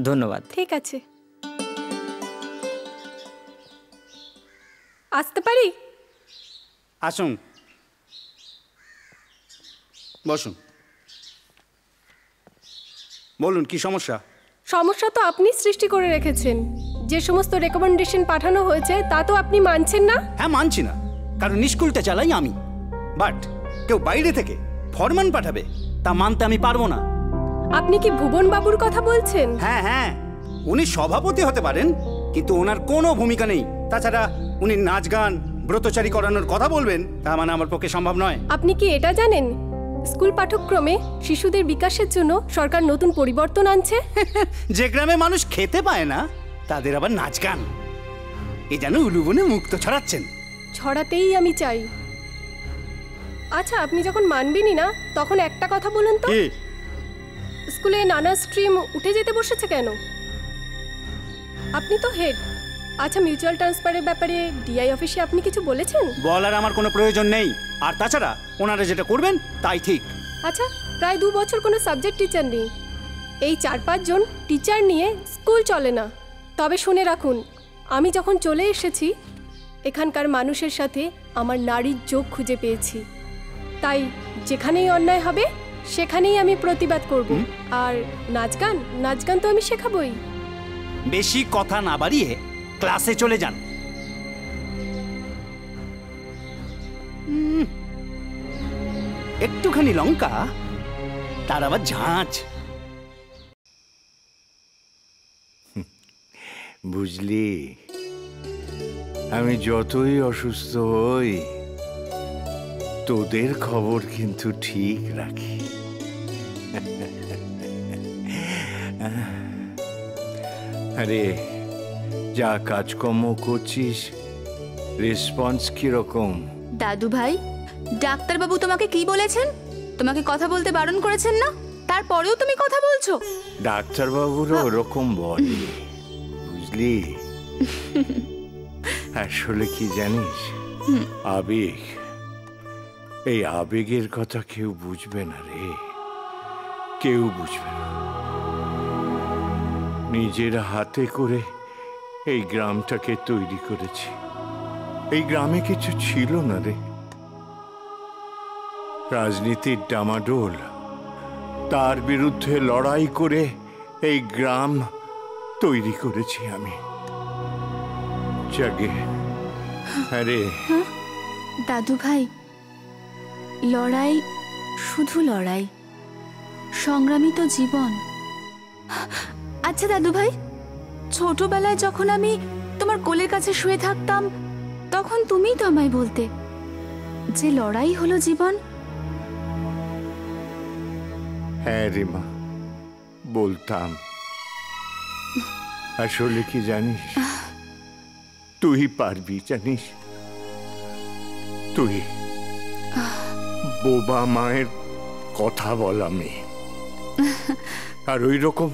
ধন্যবাদ। ঠিক আছে, আসতে পারি? আসুন, বসুন। বলুন কি সমস্যা? সমস্যা তো আপনি সৃষ্টি করে রেখেছেন। যে সমস্ত রেকমেন্ডেশন পাঠানো হয়েছে তা তো আপনি মানছেন না। হ্যাঁ মানছি না, কারণ স্কুলটা চালাই আমি। বাট কেউ বাইরে থেকে ফরমান পাঠাবে, তা মানতে আমি পারবো না। আপনি কি ভুবন বাবুর কথা বলছেন? হ্যাঁ, উনি সভাপতি হতে পারেন, কিন্তু ওনার কোনো ভূমিকা নেই। তাছাড়া উনি নাচ গান ব্রতচারী করানোর কথা বলবেন, তা মানে আমার পক্ষে সম্ভব নয়। আপনি কি এটা জানেন স্কুল পাঠ্যক্রমে শিশুদের বিকাশের জন্য সরকার নতুন পরিবর্তন আনছে? যে গ্রামে মানুষ খেতে পায় না তাদের আবার নাচ গান, এ যেন উলুবনে মুক্ত ছড়াচ্ছেন। ছড়াতেই আমি চাই। আচ্ছা, আপনি যখন মানবেনই না, তখন একটা কথা বলুন তো, স্কুলে নানা স্ট্রিম উঠে যেতে বসেছে কেন? আপনি তো হেড। আচ্ছা, মিউচুয়াল ট্রান্সফারের ব্যাপারে ডিআই অফিসে আপনি কিছু বলেছেন? বলার আমার কোনো প্রয়োজন নেই। আর তাছাড়া ওনারা যেটা করবেন তাই ঠিক। আচ্ছা, প্রায় 2 বছর কোনো সাবজেক্ট টিচার নেই। এই 4-5 জন টিচার নিয়ে স্কুল চলে না। তবে শুনে রাখুন, আমি যখন চলে এসেছি এখানকার মানুষের সাথে আমার নারীর যোগ খুঁজে পেয়েছি। তাই যেখানেই অন্যায় হবে সেখানেই আমি প্রতিবাদ করব। আর নাচ গান তো আমি শেখাবই। বেশি কথা না বাড়িয়ে ক্লাসে চলে যান। একটুখানি লঙ্কা, তার আবার ঝাঁঝ। বুঝলি, আমি যতই অসুস্থ হই তোদের খবর কিন্তু ঠিক রাখি। আরে যা কাজকর্ম করছিস, রেসপন্স কিরকম? দাদু ভাই, ডাক্তারবাবু তোমাকে কি বলেছেন? তোমাকে কথা বলতে বারণ করেছেন না? তারপরেও তুমি কথা বলছো? ডাক্তারবাবুরও ওরকম বলে, বুঝলি? আসলে কি জানিস, আবেগ, এই আবেগের কথা কেউ বুঝবে না রে, কেউ বুঝবে না। নিজের হাতে করে এই গ্রামটাকে তৈরি করেছি। এই গ্রামে কিছু ছিল না রে, রাজনীতির ডামাডোল, তার বিরুদ্ধে লড়াই করে এই গ্রাম তৈরি করেছি আমি। জাগে আরে দাদু ভাই, লড়াই শুধু লড়াই, সংগ্রামী তো জীবন। আচ্ছা দাদু ভাই, ছোটবেলায় যখন আমি তোমার কোলের কাছে শুয়ে থাকতাম, তখন তুমিই তো আমায় বলতে যে লড়াই হলো জীবন। হ্যাঁ রে মা, বলতাম। আসলে কি জানিস, তুই পারবি জানিস, তুই বোবা মায়ের কথা বলা মেয়ে, আর ওই রকম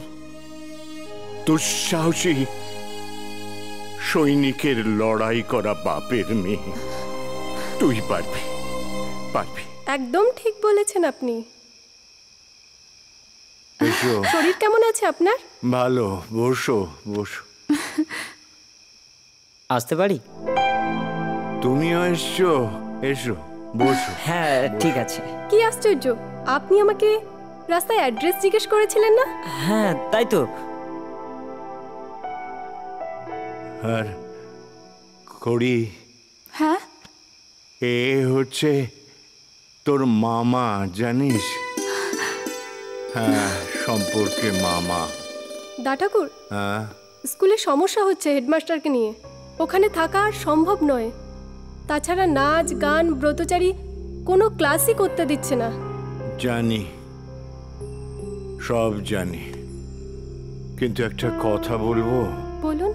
দুঃসাহসী সৈনিকের লড়াই করা বাপের মেয়ে। তুই পারবি, পারবি। একদম ঠিক বলেছেন আপনি। এসো। শরীর কেমন আছে আপনার? ভালো, বসো বসো। আসতে পারি? তুমিও এসছো, এসো বসো। হ্যাঁ ঠিক আছে। কি আশ্চর্য, আপনি আমাকে রাস্তায় অ্যাড্রেস জিজ্ঞেস করেছিলেন না? হ্যাঁ তাই তো। আর করি, হ্যাঁ, এ হচ্ছে তোর মামা, জানিস? হ্যাঁ, সম্পর্কে মামা। দা ঠাকুর, হ্যাঁ, স্কুলে সমস্যা হচ্ছে হেডমাস্টারকে নিয়ে, ওখানে থাকা আর সম্ভব নয়। তাছাড়া নাচ গান ব্রতচারী কোনো ক্লাসই করতে দিচ্ছে না। জানি, সব জানি, কিন্তু একটা কথা বলবো? বলুন।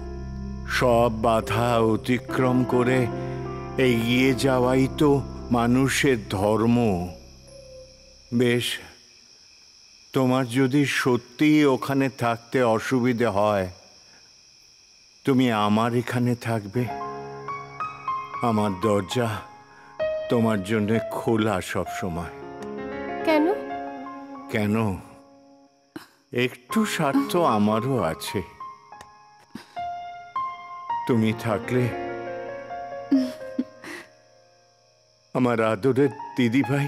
সব বাধা অতিক্রম করে এগিয়ে যাওয়াই তো মানুষের ধর্ম। বেশ, তোমার যদি সত্যি ওখানে থাকতে অসুবিধে হয়, তুমি আমার এখানে থাকবে। আমার দরজা তোমার জন্য খোলা সব সময়। কেন? কেন? একটু স্বার্থ আমারও আছে। তুমি থাকলে আমার আদরের দিদিভাই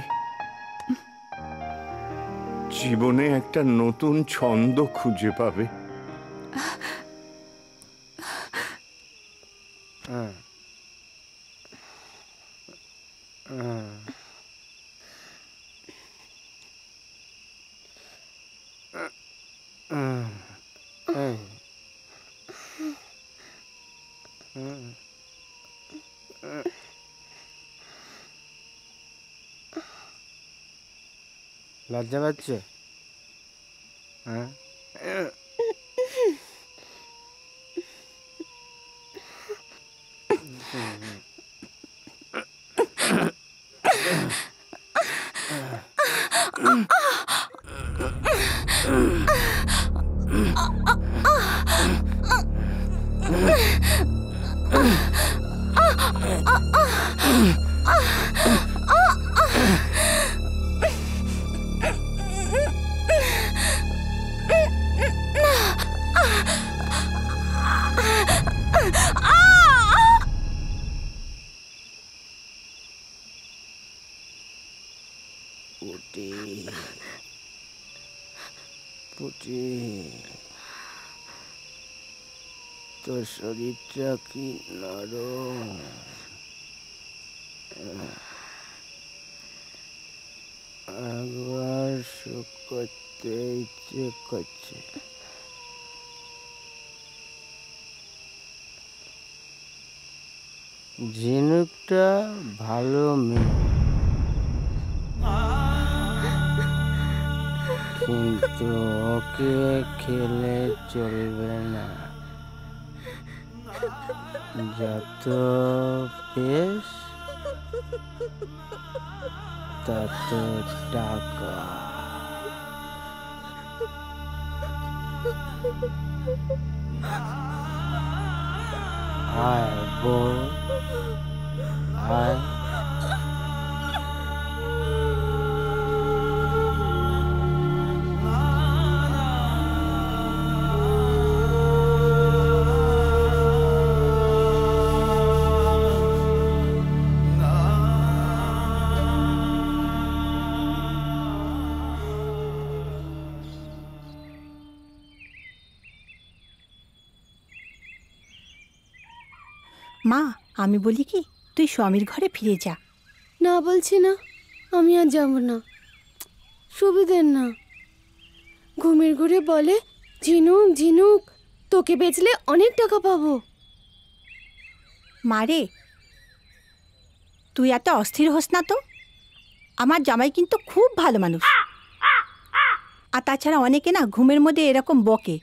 জীবনে একটা নতুন ছন্দ খুঁজে পাবে। লজ্জা পাচ্ছে? হ্যাঁ, পুটি, তোর শরীরটা কি নরম। একবার সুখ করতে ইচ্ছে করছে। ঝিনুকটা ভালো মেয়ে, কিন্তু ওকে খেলে চলবে না। যত পেশ তত টাকা। আয় বোন আয়। মা আমি বলি কি তুই স্বামীর ঘরে ফিরে যা। না বলছি না, আমি আর যাব না, সুবিধের না। ঘুমের ঘুরে বলে ঝিনুক ঝিনুক তোকে বেচলে অনেক টাকা পাবো। মারে তুই এত অস্থির হোস না তো, আমার জামাই কিন্তু খুব ভালো মানুষ। আর তাছাড়া অনেকে না ঘুমের মধ্যে এরকম বকে,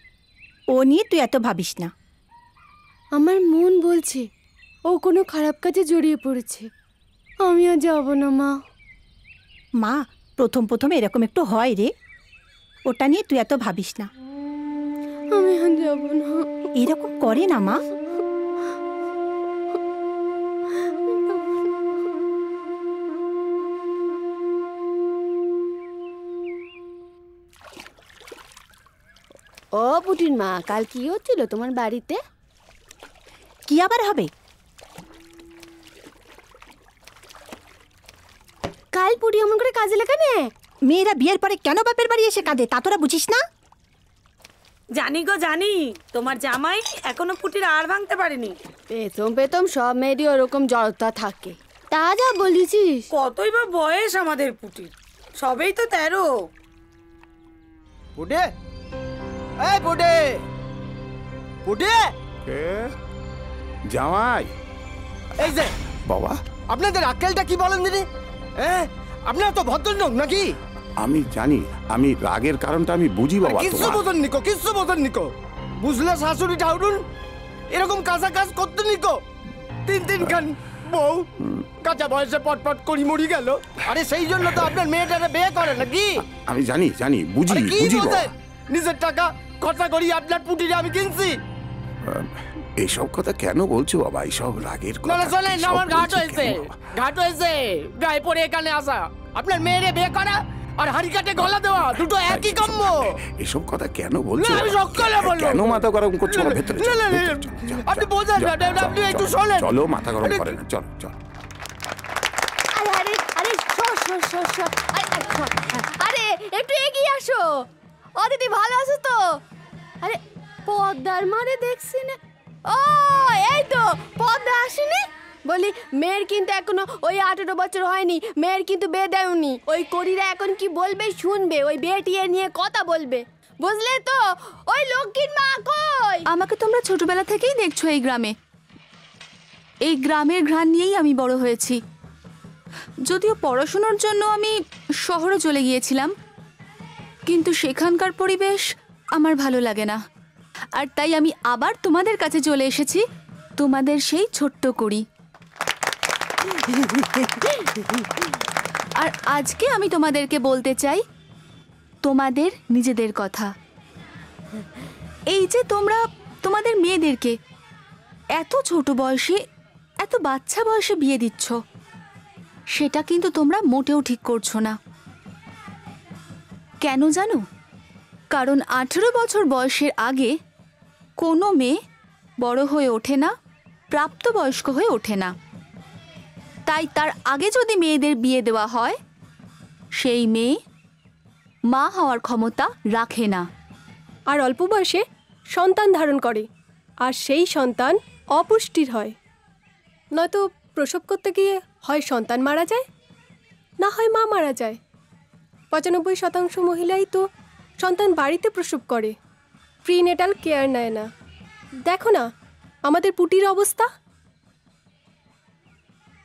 ও নিয়ে তুই এত ভাবিস না। আমার মন বলছে ও কোনো খারাপ কাজে জড়িয়ে পড়েছে, আমি আর যাব না মা। মা প্রথম প্রথম এরকম একটু হয় রে, ওটা নিয়ে তুই এত ভাবিস না। আমি আর যাব না। এরকম করে না মা। ও পুটির মা, কাল কি হচ্ছিল তোমার বাড়িতে? কি আবার হবে? কাল পুটি এমন করে কাজে লাগানে? মেয়েরা বিয়ের পরে কেন বাপের বাড়ি এসে কাঁদে তা তোরা বুঝিস না? জানি গো জানি, তোমার জামাই এখনো পুটির আর ভাঙতে পারেনি। পেতম পেতম সব মেয়েরই ওরকম জড়তা থাকে। তা যা বলেছিস। কতই বা বয়স আমাদের পুটির, সবেই তো 13। পুটে এই পুটে পুটে জামাই এই যে বাবা, আপনাদের আক্কেলটা কি বলেন দিদি? আপনারা তো ভদ্রলোক নাকি? আমি জানি, আমি রাগের কারণটা আমি বুঝি বাবা। কিচ্ছু বোঝেন নিকো, কিচ্ছু বোঝেন নিকো। বুঝলে শাশুড়ি ঠাউরুন এরকম কাঁচা কাজ করতে নিকো। তিন খান বউ কাঁচা বয়সে পটপট করি মরি গেল। আরে সেই জন্য তো আপনার মেয়েটারে বিয়ে করে নাকি? আমি জানি জানি বুঝি আরে কি বুঝি বাবা। বোঝেন? নিজের টাকা খরচা করি আপনার পুটিরে আমি কিনছি। এইসব কথা কেন বলছো বাবা? এইসব রাগের না না কথা শোনেন, এইসব আমার ঘাট বলছো হয়েছে, কেন বাবা? ঘাট হয়েছে। গায়ে পরে এখানে আসা, আপনার মেয়েরে বিয়ে করা আর হাড়ি কাটে গলা দেওয়া দুটো একই কাম্য। এসব কথা কেন বলছো? না, আমি সকালে বলবো। কেন মাথা গরম করছো? আমার ভেতরে চলো, না, না, ভেতরে চলো, যাও, আপনি যাও, বোঝেন না, যাও, আপনি যাও, একটু চলো, শোনেন। চলো, মাথা গরম করে না, চলো চলো। আরে আরে আরে সর। আরে একটু এগিয়ে আসো। ও দিদি ভালো আছো তো? আরে পদ্মার মারে দেখছি না। ও এই তো পদ্মা আসেনি। বলি মেয়ের কিন্তু এখনো ওই 18 বছর হয়নি, মেয়ের কিন্তু বিয়ে দেয়নি। ওই করিরা এখন কি বলবে শুনবে, ওই বিয়ে নিয়ে কথা বলবে, বুঝলে তো? ওই লক্ষ্মীর মা কই? আমাকে তোমরা ছোটবেলা থেকেই দেখছো এই গ্রামে। এই গ্রামের ঘ্রাণ নিয়েই আমি বড় হয়েছি। যদিও পড়াশোনার জন্য আমি শহরে চলে গিয়েছিলাম, কিন্তু সেখানকার পরিবেশ আমার ভালো লাগে না। আর তাই আমি আবার তোমাদের কাছে চলে এসেছি, তোমাদের সেই ছোট্ট করি। আর আজকে আমি তোমাদেরকে বলতে চাই তোমাদের নিজেদের কথা। এই যে তোমরা তোমাদের মেয়েদেরকে এত ছোট বয়সে, এত বাচ্চা বয়সে বিয়ে দিচ্ছ, সেটা কিন্তু তোমরা মোটেও ঠিক করছো না। কেন জানো? কারণ 18 বছর বয়সের আগে কোনো মেয়ে বড় হয়ে ওঠে না, প্রাপ্তবয়স্ক হয়ে ওঠে না। তাই তার আগে যদি মেয়েদের বিয়ে দেওয়া হয়, সেই মেয়ে মা হওয়ার ক্ষমতা রাখে না। আর অল্প বয়সে সন্তান ধারণ করে, আর সেই সন্তান অপুষ্টির হয়। নয়তো প্রসব করতে গিয়ে হয় সন্তান মারা যায়, না হয় মা মারা যায়। 95% মহিলাই তো সন্তান বাড়িতে প্রসব করে, প্রিনেটাল কেয়ার নেয় না। দেখো না আমাদের পুটির অবস্থা।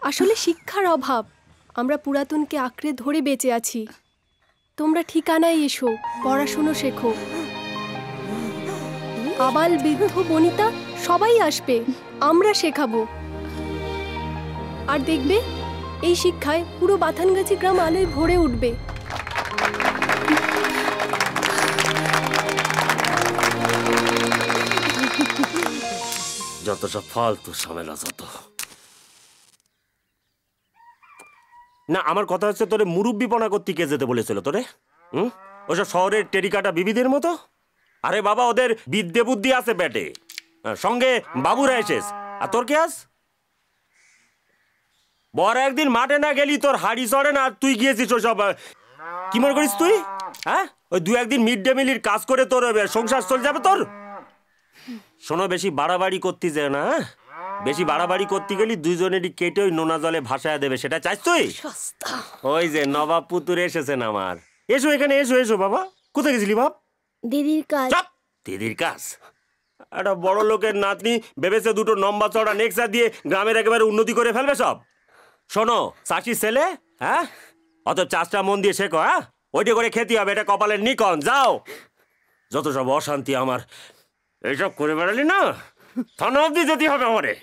আসলে শিক্ষার অভাব, আমরা পুরাতনকে আঁকড়ে ধরে বেঁচে আছি। তোমরা ঠিকানায় এসো, পড়াশুনো শেখো। আবাল বৃদ্ধ বনিতা সবাই আসবে, আমরা শেখাবো। আর দেখবে এই শিক্ষায় পুরো বাথানগাছি গ্রাম আলোয় ভরে উঠবে। যত সব ফালতু ঝামেলা যত। না আমার কথা হচ্ছে তোরে মুরব্বিপনা করতে কে যেতে বলেছিল তোরে? ওসব শহরের টেরিকাটা বিবিদের মতো? আরে বাবা ওদের বিদ্যে বুদ্ধি আছে পেটে, সঙ্গে বাবুরা এসেস, আর তোর কে আস? বড় একদিন মাঠে না গেলি তোর হাড়ি চড়ে না, তুই গিয়েছিস ওসব কি মনে করিস তুই? হ্যাঁ ওই দু একদিন মিড ডে মিলের কাজ করে তোর সংসার চলে যাবে তোর? শোনো বেশি বাড়াবাড়ি করতে যায় না, বেশি বাড়াবাড়ি করতে গেলি দুইজনেরই কেটে ওই নোনা জলে ভাসায় দেবে, সেটা চাইছ তুই? ওই যে নবাব পুতুর এসেছেন আমার, এসো এখানে এসো এসো। বাবা কোথায় গেছিলি বাপ? দিদির কাজ। দিদির কাজ? একটা বড় লোকের নাতনি ভেবেছে দুটো লম্বা চড়া নেক্সা দিয়ে গ্রামের একেবারে উন্নতি করে ফেলবে সব। শোনো চাষির ছেলে, হ্যাঁ অত চাষটা মন দিয়ে শেখো, হ্যাঁ ওইটা করে খেতে হবে, এটা কপালের নিকন। যাও, যত সব অশান্তি আমার, এইসব করে বেড়ালি না থানা অব্দি যেতে হবে আমারে।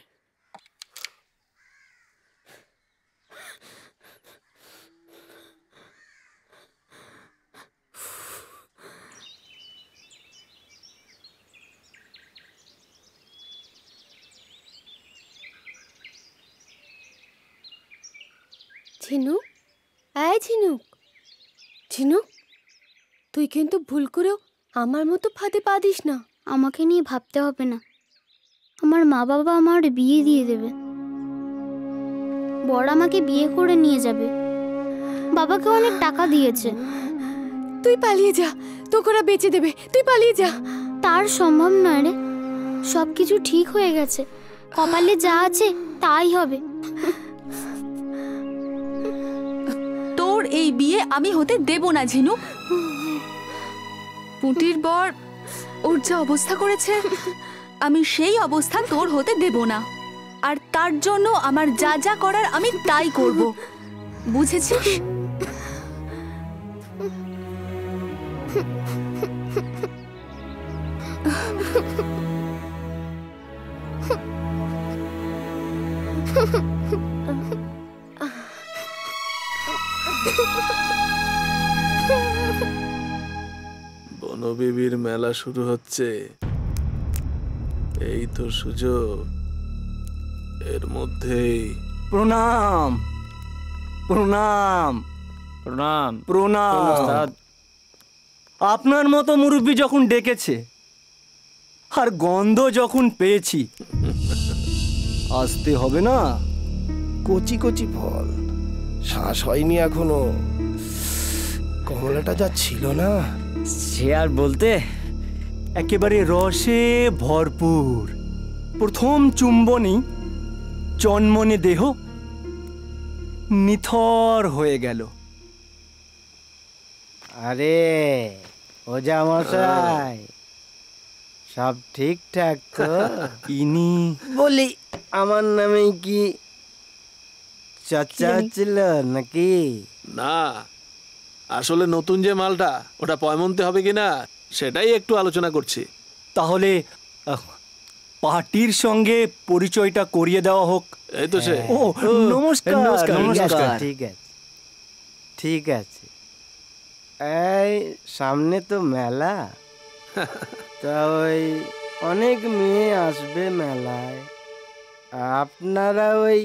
ঝিনুক, এই ঝিনুক, ঝিনুক তুই কিন্তু ভুল করেও আমার মতো ফাঁদে পা দিস না। আমাকে নিয়ে ভাবতে হবে না, আমার মা বাবা আমার বিয়ে দিয়ে দেবে, বড় আমাকে বিয়ে করে নিয়ে যাবে, বাবাকে অনেক টাকা দিয়েছে। তুই পালিয়ে যা, তোকে ওরা বেঁচে দেবে, তুই পালিয়ে যা। তার সম্ভব নয় রে, সব কিছু ঠিক হয়ে গেছে, কপালে যা আছে তাই হবে। তোর এই বিয়ে আমি হতে দেব না ঝিনুক। পুটির বর ওর যা অবস্থা করেছে, আমি সেই অবস্থা তোর হতে দেব না, আর তার জন্য আমার যা যা করার আমি তাই করব, বুঝেছিস? বনবিবির মেলা শুরু হচ্ছে, এই তো সুযোগ, এর মধ্যেই। প্রণাম প্রণাম প্রণাম প্রণাম। আপনার মতো মুরব্বী যখন ডেকেছে আর গন্ধ যখন পেয়েছি, আসতে হবে না? কচি কচি ফল, শ্বাস হয়নি এখনো, কমলাটা যা ছিল না সে আর বলতে, একেবারে রসে ভরপুর। প্রথম চুম্বনী জন্মনে দেহ নিথর হয়ে গেল। আরে ওজা মশাই, সব ঠিকঠাক তো? ইনি বলি আমার নামে কি চর্চা হচ্ছিল নাকি? না, আসলে নতুন যে মালটা ওটা পয়মন্তে হবে কিনা সেটাই একটু আলোচনা করছি। তাহলে পার্টির সঙ্গে পরিচয়টা করিয়ে দেওয়া হোক। এই তো সে। ও নমস্কার নমস্কার। ঠিক আছে ঠিক আছে। এই সামনে তো মেলা, তা ওই অনেক মেয়ে আসবে মেলায়, আপনারা ওই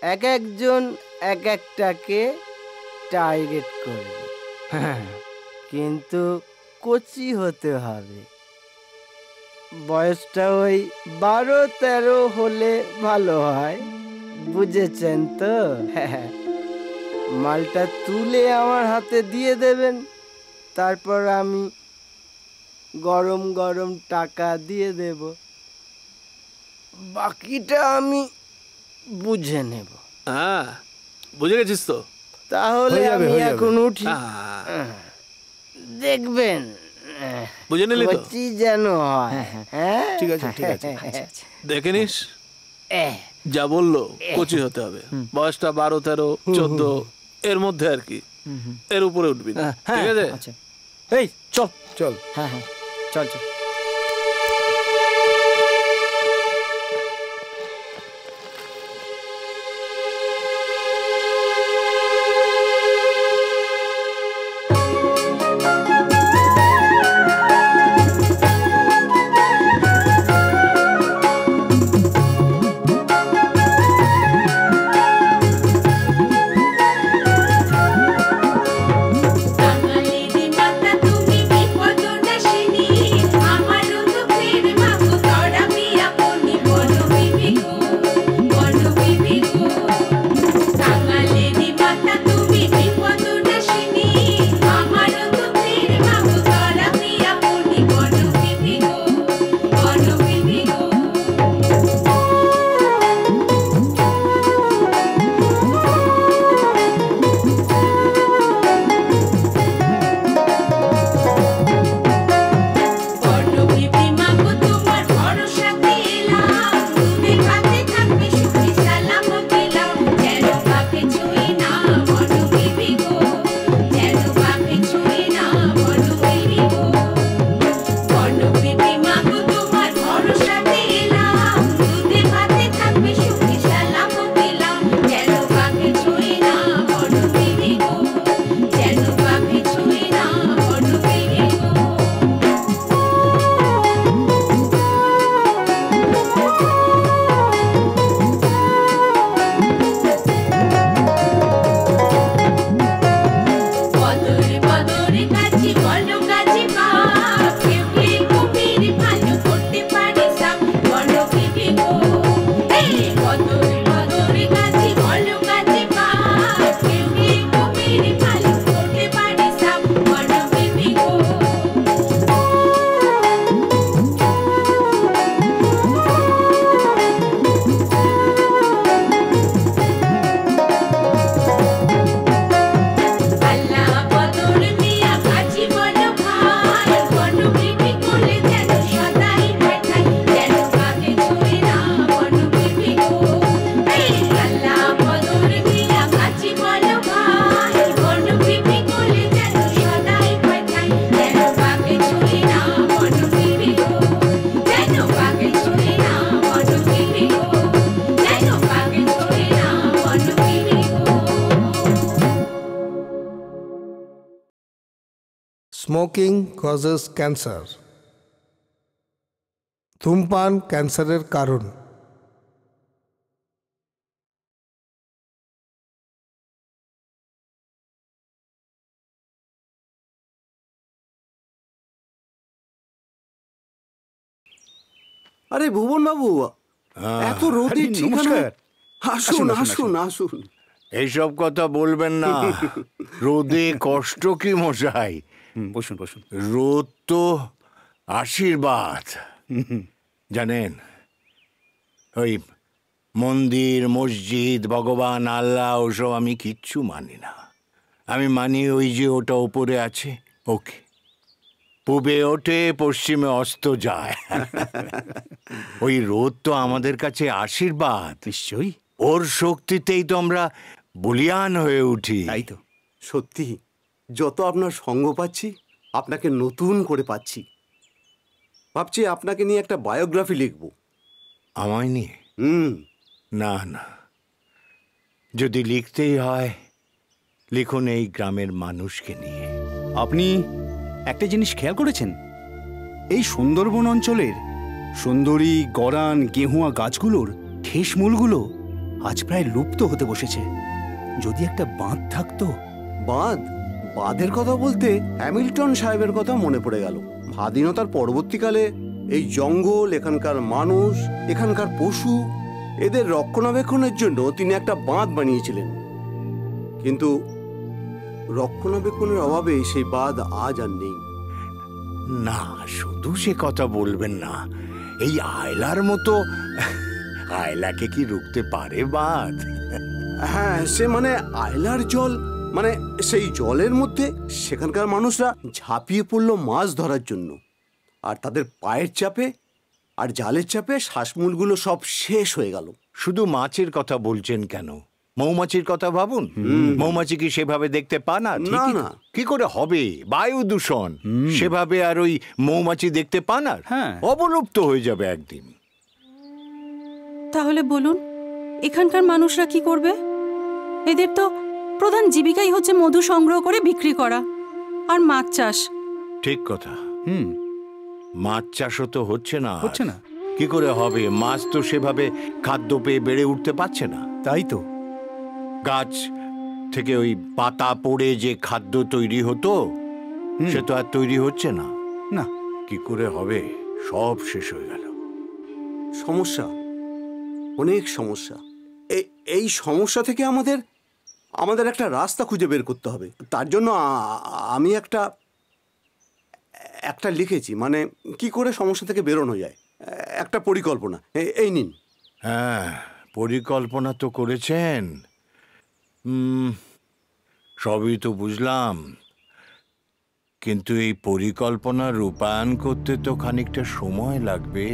এক একজন এক একটাকে টার্গেট করবে, কিন্তু কচি হতে হবে, বয়সটা ওই 12-13 হলে ভালো হয়, বুঝেছেন তো? মালটা তুলে আমার হাতে দিয়ে দেবেন, তারপর আমি গরম গরম টাকা দিয়ে দেব, বাকিটা আমি বুঝে নেব। হ্যাঁ বুঝে গেছিস তো? তাহলে আমি এখন উঠি, দেখবেন বুঝে নিলি তো? কচি যেন হয়। হ্যাঁ ঠিক আছে ঠিক আছে, দেখে নিস। যা বললো কচি হতে হবে, বয়সটা 12-13-14 এর মধ্যে আর কি, এর উপরে উঠবি না, ঠিক আছে? এই চল চল। হ্যাঁ হ্যাঁ চল চল। Smoking causes cancer. ধূমপান ক্যান্সারের কারণ। আরে ভুবন বাবু, এত রোদে ঠিকানা। আসুন আসুন আসুন। এইসব কথা বলবেন না। রোদে কষ্ট কি মশাই? বসুন বসুন। রোদ তো আশীর্বাদ। জানেন, ওই মন্দির মসজিদ ভগবান আল্লাহ ওসব আমি কিচ্ছু মানি না। আমি মানি ওই যে ওটা উপরে আছে, ওকে। পূবে ওঠে পশ্চিমে অস্ত যায়। ওই রোদ তো আমাদের কাছে আশীর্বাদ। নিশ্চয়ই ওর শক্তিতেই তো আমরা বলিয়ান হয়ে উঠি। তাই তো, সত্যি যত আপনার সঙ্গ পাচ্ছি, আপনাকে নতুন করে পাচ্ছি। ভাবছি আপনাকে নিয়ে একটা বায়োগ্রাফি লিখব। আমায় নিয়ে? না না, যদি লিখতেই হয় লিখুন এই গ্রামের মানুষকে নিয়ে। আপনি একটা জিনিস খেয়াল করেছেন? এই সুন্দরবন অঞ্চলের সুন্দরী গরান গেহুয়া গাছগুলোর ঠেসমূলগুলো আজ প্রায় লুপ্ত হতে বসেছে। যদি একটা বাঁধ থাকতো। বাঁধ? বাঁধের কথা বলতে হ্যামিল্টন সাহেবের কথা মনে পড়ে গেল। স্বাধীনতার পরবর্তীকালে এই জঙ্গল, এখানকার মানুষ, এখানকার পশু, এদের রক্ষণাবেক্ষণের জন্য তিনি একটা বাঁধ বানিয়েছিলেন। কিন্তু রক্ষণাবেক্ষণের অভাবে সেই বাঁধ আজ আর নেই। না, শুধু সে কথা বলবেন না। এই আয়লার মতো আয়লাকে কি রুখতে পারে বাঁধ? হ্যাঁ, সে মানে আয়লার জল, মানে সেই জলের মধ্যে সেখানকার মানুষরা ঝাঁপিয়ে পড়লো মাছ ধরার জন্য। আর তাদের পায়ের চাপে আর জালের চাপে শ্বাসমূলগুলো সব শেষ হয়ে গেল। শুধু মাছের কথা বলছেন কেন? মৌমাছির কথা ভাবুন। মৌমাছি কি সেভাবে দেখতে পা না? না, কি করে হবে? বায়ু দূষণ, সেভাবে আর ওই মৌমাছি দেখতে পা না? অবলুপ্ত হয়ে যাবে একদিন। তাহলে বলুন, এখানকার মানুষরা কি করবে? এদের তো প্রধান জীবিকাই হচ্ছে মধু সংগ্রহ করে বিক্রি করা আর মাছ চাষ। ঠিক কথা। মাছ চাষও তো হচ্ছে না। কি করে হবে? মাছ তো সেভাবে খাদ্য পেয়ে বেড়ে উঠতে পারছে না। তাই তো, গাছ থেকে ওই পাতা পড়ে যে খাদ্য তৈরি হতো, সে তো আর তৈরি হচ্ছে না। না, কি করে হবে? সব শেষ হয়ে গেল। সমস্যা, অনেক সমস্যা। এই সমস্যা থেকে আমাদের একটা রাস্তা খুঁজে বের করতে হবে। তার জন্য আমি একটা লিখেছি, মানে কি করে সমস্যা থেকে বেরোনো যায়, একটা পরিকল্পনা। এই নিন। হ্যাঁ, পরিকল্পনা তো করেছেন। সবই তো বুঝলাম, কিন্তু এই পরিকল্পনা রূপায়ণ করতে তো খানিকটা সময় লাগবে।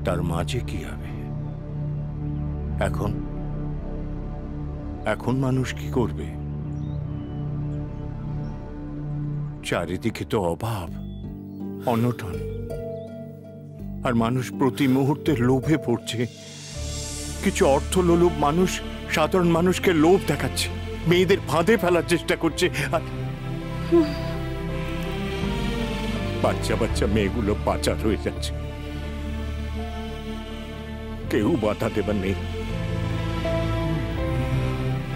তার মাঝে কি হবে? এখন মানুষ কি করবে? চারিদিকে তো অভাব, অনটন, আর মানুষ প্রতি মুহূর্তে লোভে পড়ছে। কিছু অর্থলোলুপ মানুষ সাধারণ মানুষকে লোভ দেখাচ্ছে, মেয়েদের ফাঁদে ফেলার চেষ্টা করছে, আর বাচ্চা বাচ্চা মেয়েগুলো পাচার হয়ে যাচ্ছে। কেউ বাধা দেবার নেই।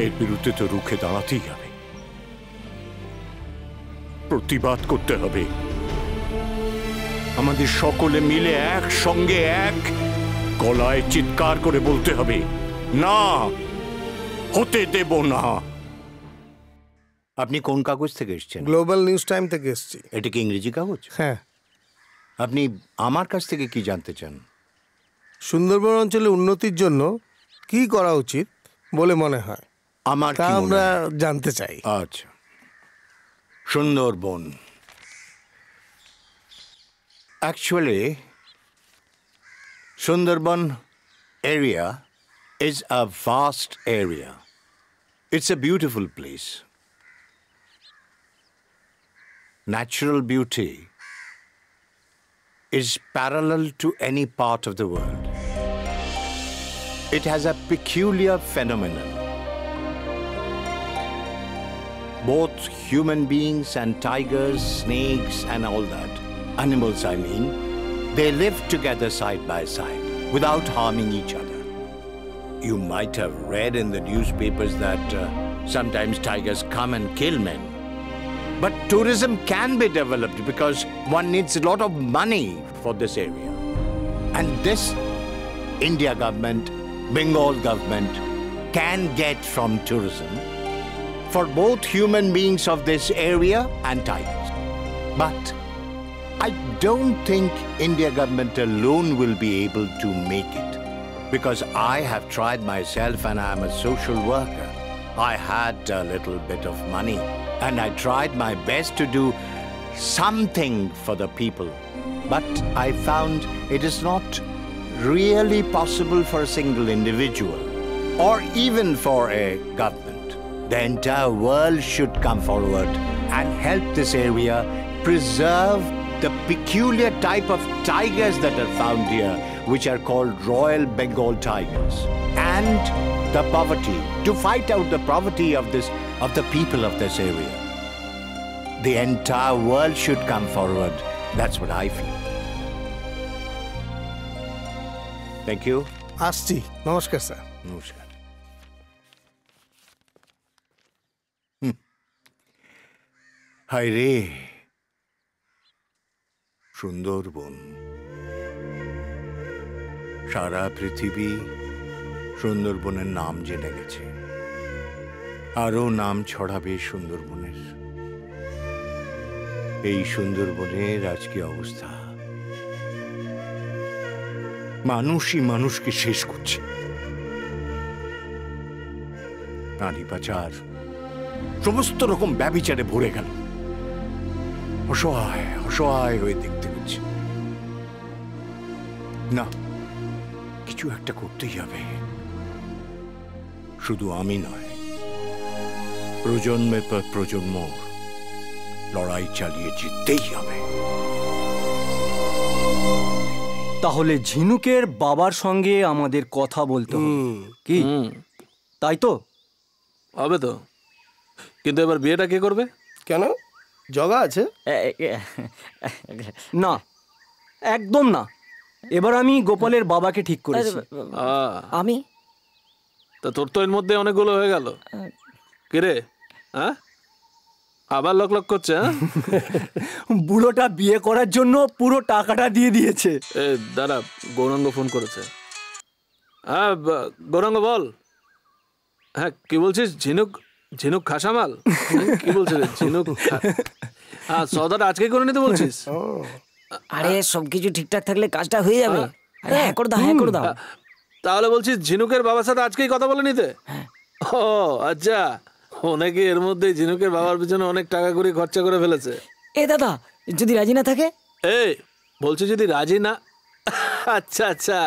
এর বিরুদ্ধে তো রুখে দাঁড়াতেই হবে, প্রতিবাদ করতে হবে। আমাদের সকলে মিলে একসঙ্গে এক গলায় চিৎকার করে বলতে হবে, না, হতে দেব না। আপনি কোন কাগজ থেকে এসেছেন? গ্লোবাল নিউজ টাইম থেকে এসেছি। এটা কি ইংরেজি কাগজ? হ্যাঁ। আপনি আমার কাছ থেকে কি জানতে চান? সুন্দরবন অঞ্চলের উন্নতির জন্য কি করা উচিত বলে মনে হয় আমার, তা আমরা জানতে চাই। আচ্ছা, Sundarban actually Sundarban area is a vast area. It's a beautiful place. Natural beauty is parallel to any part of the world. It has a peculiar phenomenon. both human beings and tigers, snakes, and all that, animals I mean, they live together side by side without harming each other. You might have read in the newspapers that sometimes tigers come and kill men. But tourism can be developed because one needs a lot of money for this area. And this India government, Bengal government can get from tourism for both human beings of this area and tigers. But I don't think India government alone will be able to make it, because I have tried myself and I am a social worker. I had a little bit of money and I tried my best to do something for the people. But I found it is not really possible for a single individual or even for a government. The entire world should come forward and help this area preserve the peculiar type of tigers that are found here, which are called Royal Bengal tigers, and the poverty, to fight out the poverty of the people of this area. The entire world should come forward. That's what I feel. Thank you. আসছি নমস্কার sir. নমস্কার। হায় রে, সুন্দরবন। সারা পৃথিবী সুন্দরবনের নাম জেনে গেছে, আরো নাম ছড়াবে সুন্দরবনের। এই সুন্দরবনের আজকে অবস্থা, মানুষই মানুষকে শেষ করছে। নারী পাচার, সমস্ত রকম ব্যভিচারে ভরে গেল। অসহায় অসহায় হয়ে দেখতে হচ্ছে। না, কিছু একটা করতেই হবে। শুধু আমি নয়, প্রজন্মের পর প্রজন্ম লড়াই চালিয়ে জিততেই হবে। তাহলে ঝিনুকের বাবার সঙ্গে আমাদের কথা বলতে হবে, কি তাই তো? হবে তো, কিন্তু এবার বিয়েটা কে করবে? কেন, জগা আছে? না, একদম না। এবার আমি গোপালের বাবাকে ঠিক করেছি। আমি তা তোর তো এর মধ্যে অনেকগুলো হয়ে গেল। কে রে, হ্যাঁ আবার লক লক করছে? বুড়োটা বিয়ে করার জন্য পুরো টাকাটা দিয়ে দিয়েছে। দাঁড়া, গৌরাঙ্গ ফোন করেছে। হ্যাঁ গৌরাঙ্গ বল। হ্যাঁ কি বলছিস? ঝিনুক ঝিনুক খাসামাল কি বলছিস? ঝিনুক হ্যাঁ, সৌদাটা আজকেই করে নিতে বলছিস? আরে সবকিছু ঠিকঠাক থাকলে কাজটা হয়ে যাবে। আরে হ্যাঁ করে দাও, হ্যাঁ করে দাও। তাহলে বলছিস ঝিনুকের বাবার সাথে আজকেই কথা বলে নিতে? ও আচ্ছা, অনেকে এর মধ্যে ঝিনুকের বাবার পিছনে অনেক টাকা করে খরচা করে ফেলেছে। এ দাদা, যদি রাজি না থাকে? এই বলছি যদি রাজি না, আচ্ছা আচ্ছা,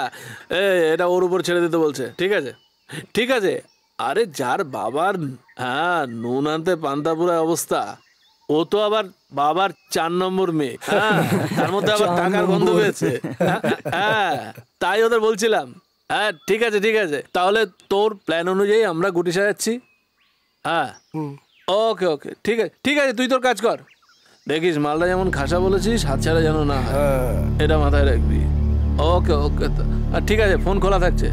এটা ওর উপর ছেড়ে দিতে বলছে। ঠিক আছে ঠিক আছে। আরে যার বাবার হ্যাঁ নুন আনতে পান্তাপুরা অবস্থা, ও তো আবার বাবার 4 নম্বর মেয়ে। হ্যাঁ, তার মধ্যে আবার টাকার গন্ধ পেয়েছে। হ্যাঁ, তাই ওদের বলছিলাম। হ্যাঁ ঠিক আছে ঠিক আছে, তাহলে তোর প্ল্যান অনুযায়ী আমরা গুটি সাজাচ্ছি। হ্যাঁ ওকে ওকে, ঠিক আছে ঠিক আছে, তুই তোর কাজ কর। দেখিস মালটা যেমন খাসা বলেছিস, হাতছাড়া যেন না, এটা মাথায় রাখবি। ওকে ওকে, ঠিক আছে, ফোন খোলা থাকছে,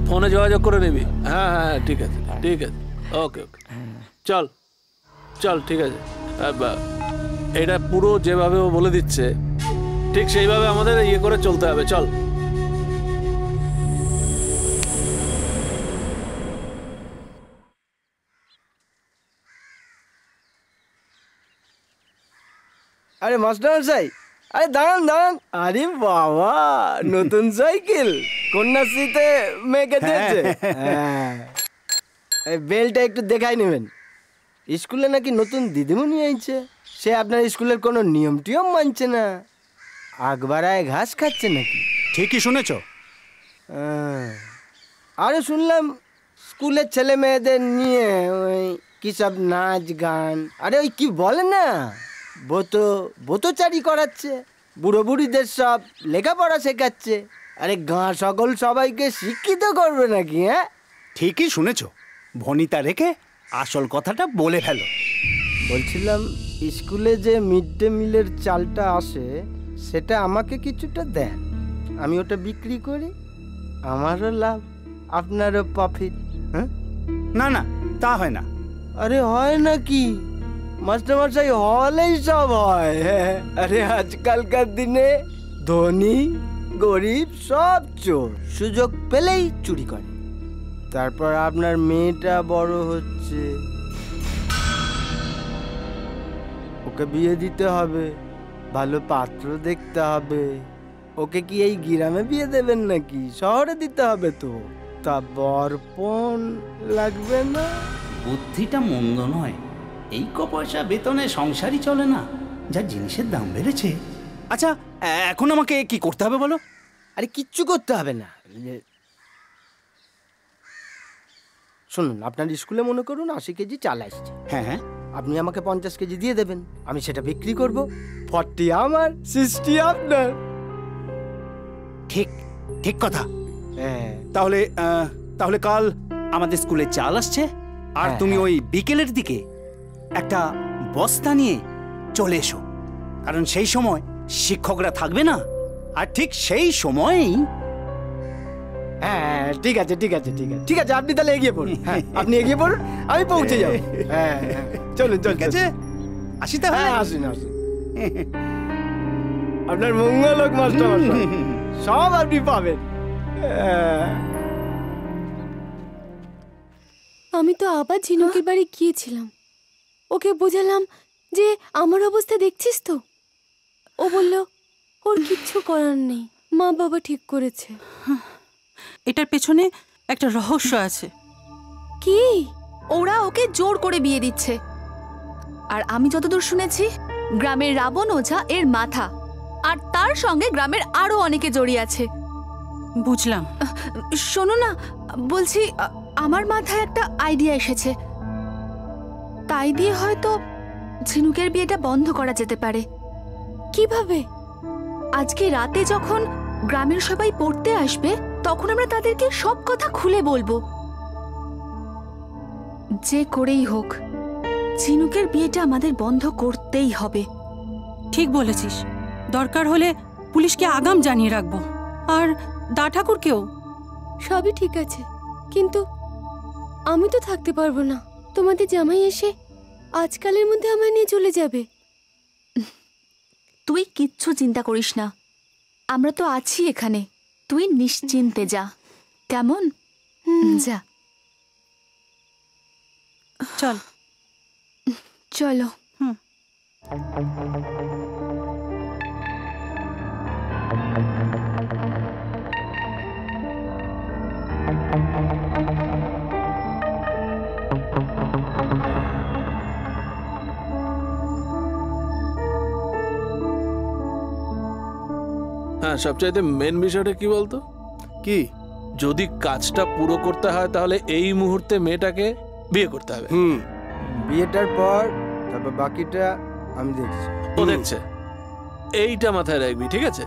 ফোনে যোগাযোগ করে নিবি। হ্যাঁ হ্যাঁ ঠিক আছে ঠিক আছে, ওকে ওকে, চল চল, ঠিক আছে। এটা পুরো যেভাবে ও বলে দিচ্ছে ঠিক সেইভাবে আমাদের ইয়ে করে চলতে হবে। চল। আরে মাস্টার মশাই, আরে দাঁড়ান দাঁড়ান। আরে বাবা, নতুন সাইকেল কন্যাশ্রীতে মেয়েকে দিয়েছে। এই বেলটা একটু দেখাই নেবেন। স্কুলে নাকি নতুন দিদিমণি আইছে, সে আপনার স্কুলের কোনো নিয়ম টিয়ম মানছে না, আগবারায় ঘাস খাচ্ছে নাকি? ঠিকই শুনেছ। আরে শুনলাম স্কুলের ছেলে মেয়েদের নিয়ে ওই কি সব নাচ গান, আরে ওই কি বলে না, বোতচারি করাচ্ছে, বুড়ো বুড়িদের সব লেখাপড়া শেখাচ্ছে। আরে গাঁ সকল সবাইকে শিক্ষিত করবে নাকি? হ্যাঁ ঠিকই শুনেছ, ভনিতা রেখে আসল কথাটা বলে ফেলো। বলছিলাম স্কুলে যে মিড ডে মিলের চালটা আসে সেটা আমাকে কিছুটা দেন, আমি ওটা বিক্রি করি, আমারও লাভ আপনারও প্রফিট। হ্যাঁ না না, তা হয় না। আরে হয় নাকি মাস্টারমশাই, হলেই সব হয়। আরে আজকালকার দিনে ধনী গরিব সব চোর, সুযোগ পেলেই চুরি করে। তারপর আপনার মেয়েটা বড় হচ্ছে, ওকে বিয়ে দিতে হবে, ভালো পাত্র দেখতে হবে। ওকে কি এই গ্রামে বিয়ে দেবেন নাকি শহরে দিতে হবে? তো তা বরপণ লাগবে না? বুদ্ধিটা মন্দ নয়, এই ক পয়সা বেতনে সংসারই চলে না, যা জিনিসের দাম বেড়েছে। আচ্ছা, এখন আমাকে কি করতে হবে বলো? আরে কিচ্ছু করতে হবে না। শুনুন, আপনার স্কুলে মনে করুন 80 কেজি চাল আসছে। হ্যাঁ হ্যাঁ, আপনি আমাকে 50 কেজি দিয়ে দেবেন, আমি সেটা বিক্রি করব। 40 আমার, 60 আপনার। ঠিক ঠিক কথা। হ্যাঁ, তাহলে কাল আমাদের স্কুলে চাল আসছে, আর তুমি ওই বিকেলের দিকে একটা বস্তা নিয়ে চলে এসো, কারণ সেই সময় শিক্ষকরা থাকবে না, আর ঠিক সেই সময়ই। হ্যাঁ ঠিক আছে ঠিক আছে ঠিক আছে ঠিক আছে, আপনি তাহলে এগিয়ে পড়ুন। হ্যাঁ আপনি এগিয়ে পড়ুন, আমি পৌঁছে যাবো। হ্যাঁ চলুন চলুন, ঠিক আছে, আসি তাহলে। হ্যাঁ আসুন আসুন। আপনার মঙ্গল হোক মাস্টার, সব আপনি পাবেন। আমি তো আবার ঝিনুকের বাড়ি গিয়েছিলাম, ওকে বোঝালাম যে আমার অবস্থা দেখছিস তো। ও বলল ওর কিচ্ছু করার নেই, মা বাবা ঠিক করেছে। এটার পেছনে একটা রহস্য আছে। কি? ওরা ওকে জোর করে বিয়ে দিচ্ছে, আর আমি যতদূর শুনেছি গ্রামের রাবণ ওঝা এর মাথা, আর তার সঙ্গে গ্রামের আরো অনেকে জড়িয়ে আছে। বুঝলাম। শোনো না, বলছি আমার মাথায় একটা আইডিয়া এসেছে, তাই দিয়ে হয়তো ঝিনুকের বিয়েটা বন্ধ করা যেতে পারে। কিভাবে? আজকে রাতে যখন গ্রামের সবাই পড়তে আসবে, তখন আমরা তাদেরকে সব কথা খুলে বলবো। যে করেই হোক ঝিনুকের বিয়েটা আমাদের বন্ধ করতেই হবে। ঠিক বলেছিস, দরকার হলে পুলিশকে আগাম জানিয়ে রাখবো, আর দা ঠাকুরকেও। সবই ঠিক আছে, কিন্তু আমি তো থাকতে পারবো না। তোমাদের জামাই এসে আজকালের মধ্যে আমায় নিয়ে চলে যাবে। তুই কিচ্ছু চিন্তা করিস না, আমরা তো আছি এখানে, তুই নিশ্চিন্তে যা, কেমন? যা, চল চলো। হ্যাঁ, সবচাইতে মেন বিষয়টা কি বলতো? কি? যদি কাজটা পুরো করতে হয় তাহলে এই মুহূর্তে মেয়েটাকে বিয়ে করতে হবে। বিয়েটার পর তারপর বাকিটা আমি দেখছি। ও দেখছে, এইটা মাথায় রাখবি, ঠিক আছে?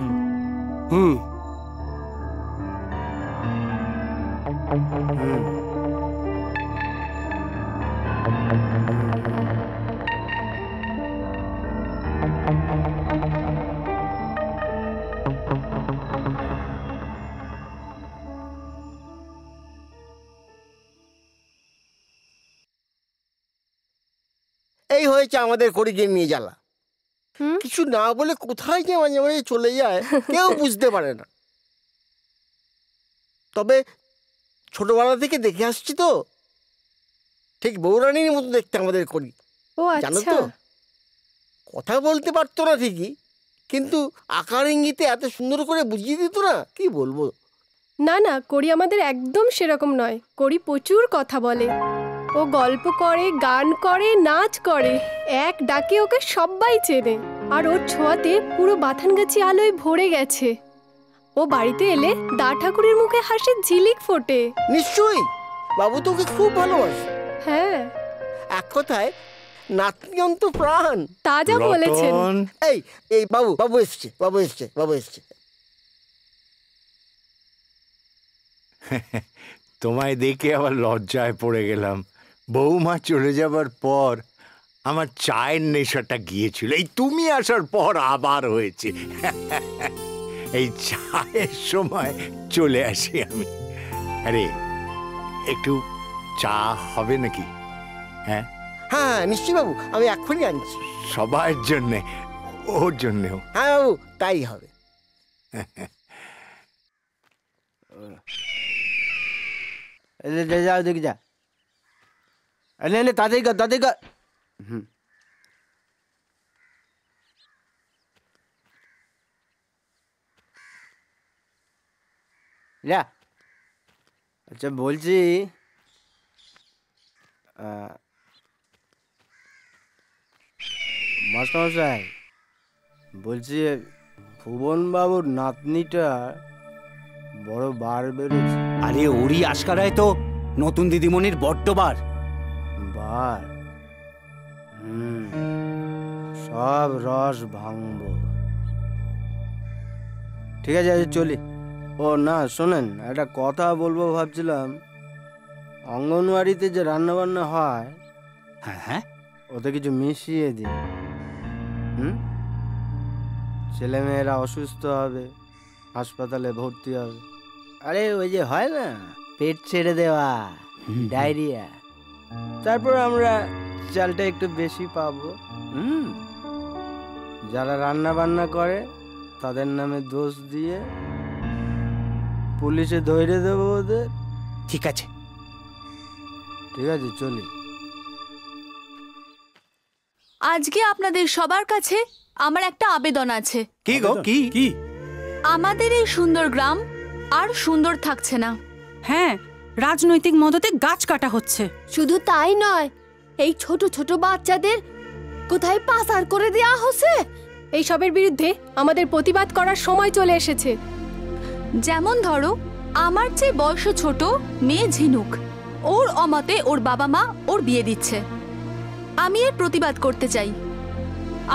এই হয়েছে আমাদের করিকে নিয়ে জ্বালা, কিছু না বলে কোথায় যে মাঝে মাঝে চলে যায় কেউ বুঝতে পারে না। তবে ছোটবেলা থেকে দেখে আসছি তো, ঠিক বৌরানীর মতো দেখতে আমাদের করি। ও জানো আচ্ছা। তো, কথা বলতে পারতো না ঠিকই, কিন্তু আকার ইঙ্গিতে এত সুন্দর করে বুঝিয়ে দিত না, কি বলবো। না না, করি আমাদের একদম সেরকম নয়। করি প্রচুর কথা বলে, ও গল্প করে, গান করে, নাচ করে, এক ডাকে ওকে সবাই চেনে। আর ওর ছোঁয়াতে পুরো বাথানগাছি আলোয় ভরে গেছে। ও বাড়িতে এলে দা ঠাকুরের মুখে হাসি ঝিলিক ফোটে। নিশ্চয়ই, বাবু তোকে খুব ভালোবাসে। হ্যাঁ, এক কথায় নাতনি অন্ত প্রাণ। তা যা বলেছেন। এই এই বাবু বাবু এসছে, বাবু এসছে, বাবু এসছে। তোমায় দেখে আবার লজ্জায় পড়ে গেলাম। বৌমা চলে যাবার পর আমার চায়ের নেশাটা গিয়েছিল, এই তুমি আসার পর আবার হয়েছে। এই চায়ের সময় চলে আসি আমি। আরে একটু চা হবে নাকি? হ্যাঁ হ্যাঁ নিশ্চয়ই বাবু, আমি এক্ষুনি আনছি। সবার জন্যে, ওর জন্যেও। হ্যাঁ বাবু, তাই হবে। যাও দেখি যা, তাড়াতাড়ি কর, তাড়াতাড়ি কর। যা। আচ্ছা বলছি, মাস্টারমশাই বলছি, ভুবন বাবুর নাতনিটা বড় বার বেড়েছে। আরে ওরই আশকারায় তো নতুন দিদিমণির বড্ড বার। বার? সব রস ভাঙব। ঠিক আছে, চলি। ও না শোনেন, একটা কথা বলবো ভাবছিলাম। অঙ্গনওয়াড়িতে যে রান্না বান্না হয়, হ্যাঁ, ওতে কিছু মিশিয়ে দিন। ছেলেমেয়েরা অসুস্থ হবে, হাসপাতালে ভর্তি হবে। আরে ওই যে হয় না, পেট ছেড়ে দেওয়া, ডায়রিয়া। তারপর আমরা চালটা একটু বেশি পাবো। যারা রান্না বান্না করে তাদের নামে দোষ দিয়ে পুলিশে ধরে দেবো ওদের। ঠিক আছে, ঠিক আছে, চলি। আজকে আপনাদের সবার কাছে আমার একটা আবেদন আছে। কি গো? কি? আমাদের এই সুন্দর গ্রাম আর সুন্দর থাকছে না। হ্যাঁ, রাজনৈতিক মদতে গাছ কাটা হচ্ছে। শুধু তাই নয়, এই ছোট ছোট বাচ্চাদের কোথায় পাচার করে দেওয়া হচ্ছে। এইসবের বিরুদ্ধে আমাদের প্রতিবাদ করার সময় চলে এসেছে। যেমন ধরো, আমার চেয়ে বয়স ছোট মেয়ে ঝিনুক, ওর অমতে ওর বাবা মা ওর বিয়ে দিচ্ছে। আমি এর প্রতিবাদ করতে চাই।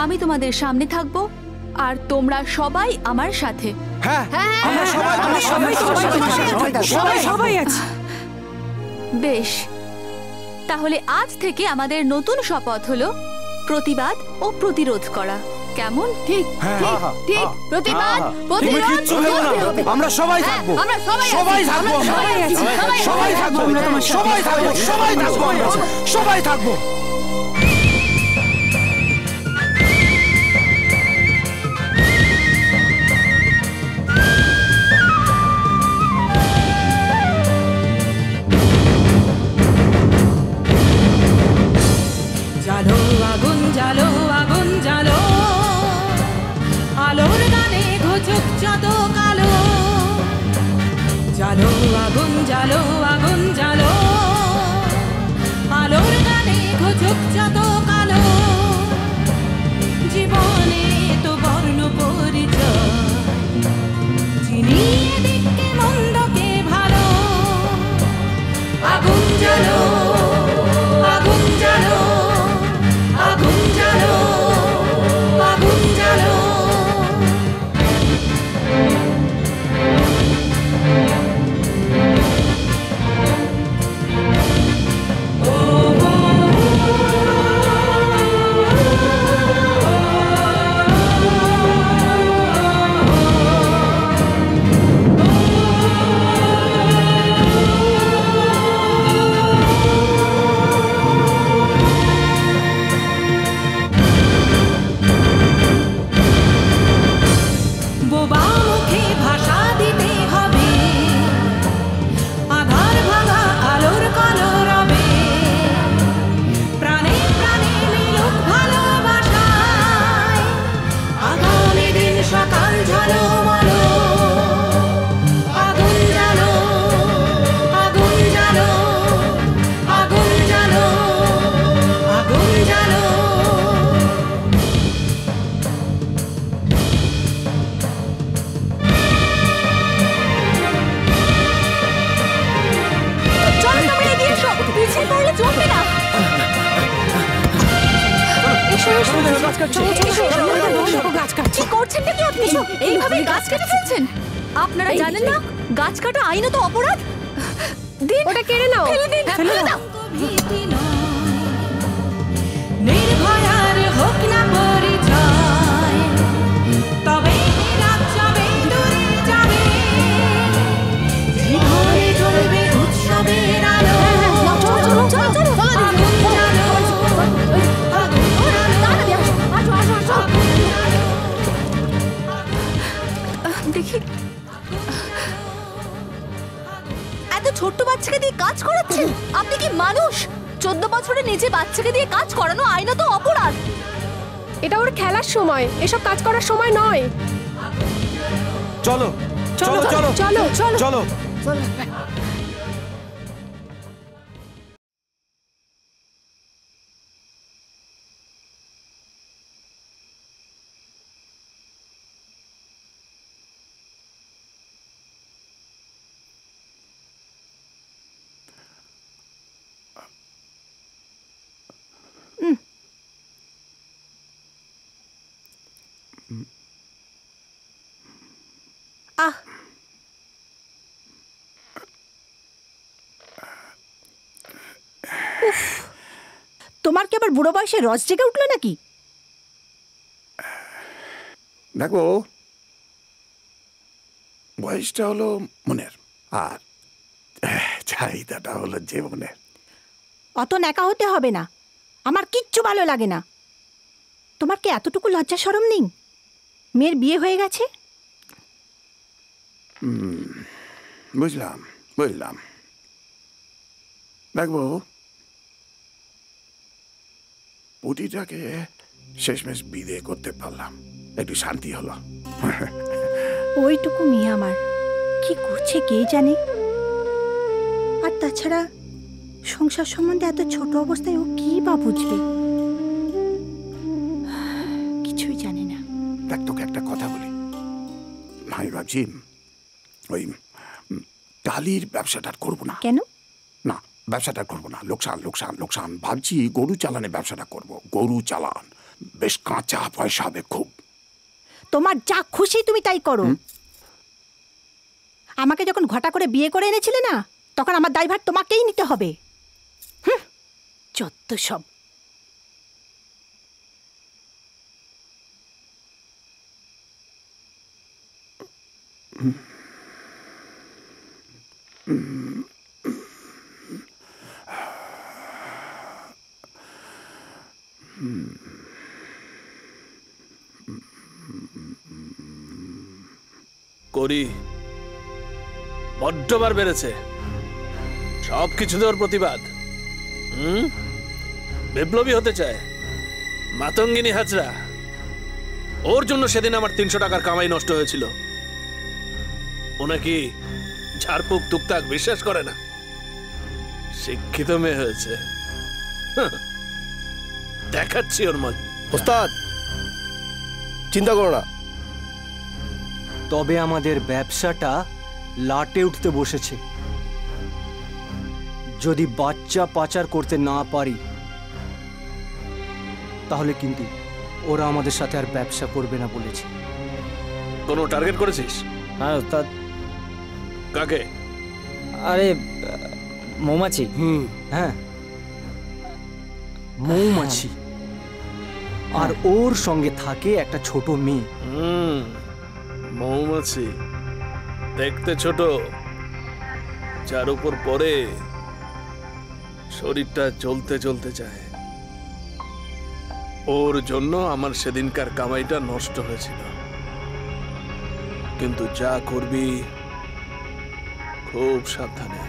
আমি তোমাদের সামনে থাকবো আর তোমরা সবাই আমার সাথে। বেশ, তাহলে আজ থেকে আমাদের নতুন শপথ হলো প্রতিবাদ ও প্রতিরোধ করা। কেমন? ঠিক ঠিক, প্রতিবাদ প্রতিরোধ। আমরা সবাই থাকবো, সবাই থাকবো। জালো আগুন, জালো আগুন, জালো আলোর গানে ঘোচক যত কালো। জালো আগুন, জালো আগুন, জালো আলোর গানে ঘোচক যত কালো। জীবনে তো বর্ণ পরিচয়, চিনিয়ে দিকে মন্দকে ভালো। আগুন জালো, আগুন জালো, আগুন জালো, আগুন জালো। বোবা মুখে ভাষা দিতে হবে, আধার ভাঙা আলোর কলো রবে। প্রাণে প্রাণে মিলুক ভালোবাসায়, আগামী দিন সকাল ঝলমলো। আগুন জ্বালো, আগুন জ্বালো, আগুন জ্বালো, আগুন জ্বালো। চলো তোমরা এগিয়ে এসো, পিছিয়ে পড়লে চলবে না। কি করছেন নাকি আপনি? এইভাবে গাছ কেটে ফেলছেন? আপনারা জানেন না গাছ কাটা আইনত অপরাধ? দিন, ওটা কেড়ে নাও, ফেলে দিন, ফেলে দাও। নির্ভয়ার হোক না পরিচয়, তবে রাত যাবে দূরে যাবে, জীবনে জ্বলবে উৎসবের আলো। দেখি, এত ছোট্ট বাচ্চাকে দিয়ে কাজ করাচ্ছেন? আপনি কি মানুষ? 14 বছরের নিচে বাচ্চাকে দিয়ে কাজ করানো আইনত অপরাধ। এটা ওর খেলার সময়, এসব কাজ করার সময় নয়। চলো চলো চলো চলো চলো চলো। আহ, উফ, তোমার কি আবার বুড়ো বয়সে রস জেগে উঠলো নাকি? দেখো, বয়সটা হলো মনের, আর চাহিদাটা হলো জীবনের। অত ন্যাকা হতে হবে না, আমার কিচ্ছু ভালো লাগে না। তোমার কি এতটুকু লজ্জা শরম নেই? মেয়ের বিয়ে হয়ে গেছে। বুঝলাম বুঝলাম। দেখবো, পুটিটাকে শেষমেশ বিদে করতে পারলাম, একটু শান্তি হলো। ওইটুকু মেয়ে আমার কি করছে কে জানে। আর তাছাড়া সংসার সম্বন্ধে এত ছোট অবস্থায় ও কি বা বুঝবে? কিছুই জানে না। দেখ, তোকে একটা কথা বলি, আমি ভাবছি ওই ডালির ব্যবসাটা করবো না। কেন? না, ব্যবসাটা করবো না, লোকসান লোকসান লোকসান। ভাবছি গরু চালানের ব্যবসাটা করব। গরু চালান, বেশ কাঁচা পয়সা হবে খুব। তোমার যা খুশি তুমি তাই করো। আমাকে যখন ঘটা করে বিয়ে করে এনেছিলে না, তখন আমার দায়ভার তোমাকেই নিতে হবে। যত সব। করি বড্ডবার বেড়েছে, সব কিছুতে ওর প্রতিবাদ। বিপ্লবী হতে চায়, মাতঙ্গিনী হাজরা। ওর জন্য সেদিন আমার 300 টাকার কামাই নষ্ট হয়েছিল। ও নাকি ঝাড়ফুঁক টুকটাক বিশ্বাস করে না। শিক্ষিত মেয়ে হয়েছে, দেখাচ্ছি ওর মত। ওস্তাদ, চিন্তা করো না। তবে আমাদের ব্যবসাটা লাটে উঠতে বসেছে। যদি বাচ্চা পাচার করতে না পারি, তাহলে কিন্তু ওরা আমাদের সাথে আর ব্যবসা করবে না বলেছে। কোনো টার্গেট করেছিস? হ্যাঁ ওস্তাদ। কাকে? আরে মৌমাছি। হ্যাঁ, মৌমাছি। আর ওর সঙ্গে থাকে একটা ছোট মেয়ে। মৌমাছি দেখতে ছোট, যার উপর পরে শরীরটা চলতে চলতে যায়। ওর জন্য আমার সেদিনকার কামাইটা নষ্ট হয়েছিল। কিন্তু যা করবি খুব সাবধানে।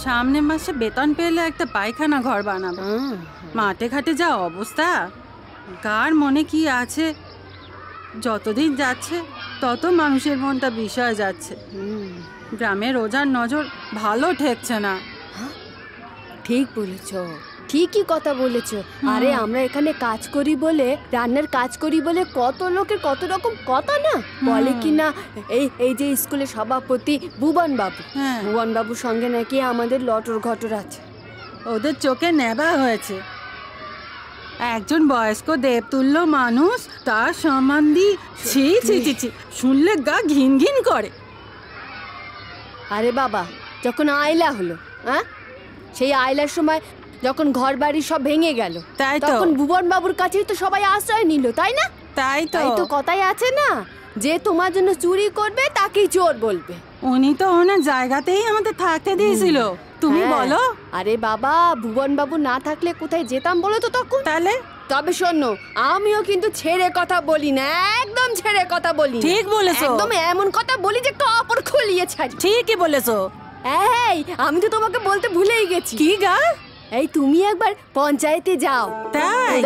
সামনে মাসে বেতন পেলে একটা পায়খানা ঘর বানাবো। মাঠে ঘাটে যা অবস্থা, কার মনে কি আছে যতদিন যাচ্ছে তত মানুষের মনটা বিষয় যাচ্ছে। গ্রামের রোজার নজর ভালো ঠেকছে না। ঠিক বলেছ, ঠিকই কথা বলেছ। আরে আমরা এখানে কাজ করি বলে, রান্নার কাজ করি বলে কত লোকের কত রকম কথা না বলে কি না। এই যে স্কুলের সভাপতি ভুবন বাবু, ভুবন বাবুর সঙ্গে নাকি আমাদের লটর ঘটর আছে। ওদের চোখে নেবা হয়েছে। একজন বয়স্ক দেবতুল্য মানুষ, তার সম্বন্ধী ছি ছি ছি ছি, শুনলে গা ঘিন ঘিন করে। আরে বাবা, যখন আয়লা হলো, হ্যাঁ, সেই আয়লার সময় যখন ঘর বাড়ি সব ভেঙে গেল, তাই তো তখন ভুবন বাবুর কাছেই তো সবাই আশ্রয় নিল, তাই না? তাই তো কথাই আছে না, যে তোমার জন্য চুরি করবে তাকেই চোর বলবে। উনি তো ওনার জায়গাতেই আমাদের থাকতে দিয়েছিল, তুমি বলো। আরে বাবা, ভুবন বাবু না থাকলে কোথায় যেতাম বলো তো তখন? তাহলে তবে শোনো, আমিও কিন্তু ছেড়ে কথা বলি না, একদম ছেড়ে কথা বলি। ঠিক বলেছো, একদম এমন কথা বলি যে কাপড় খুলিয়ে ছাড়ি। ঠিকই বলেছো। এই, আমি তো তোমাকে বলতে ভুলেই গেছি। কি গা? এই তুমি একবার পঞ্চায়েতে যাও। তাই?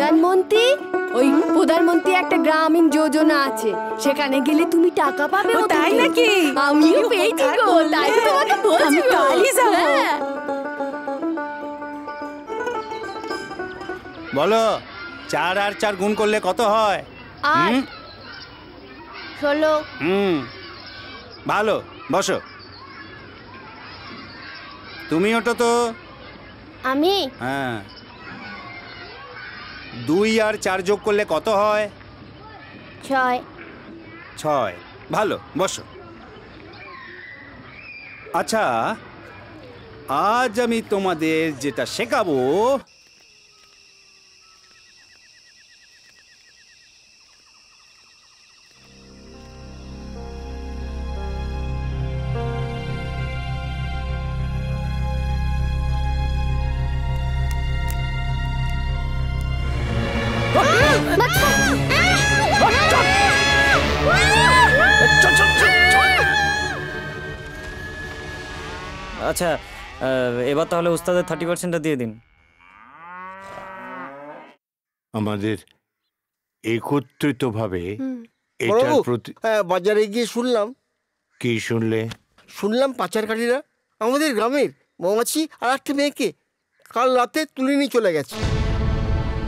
প্রধানমন্ত্রী একটা গ্রামীণ যোজনা আছে, সেখানে গেলে তুমি টাকা পাবে। ও তাই নাকি? আমিও পেয়েছি গো, তাই তো তোমাকে বলছি। আমি কালই যাব। বলো, 4 আর 4 গুণ করলে কত হয়? 8 16। ভালো, বসো। তুমি ওঠো তো। আমি? হ্যাঁ। 2 আর 4 যোগ করলে কত হয়? 6। 6। ভালো, বসো। আচ্ছা, আজ আমি তোমাদের যেটা শেখাবো আচ্ছা, এবার তাহলে উস্তাদের 30%টা দিয়ে দিন। আমাদের একত্রিতভাবে এটার বড়বাবু, প্রতি বাজারে গিয়ে শুনলাম। কি শুনলে? শুনলাম পাচারকারীরা আমাদের গ্রামের মৌমাছি আর একটা মেয়েকে কাল রাতে তুলে নিয়ে চলে গেছে।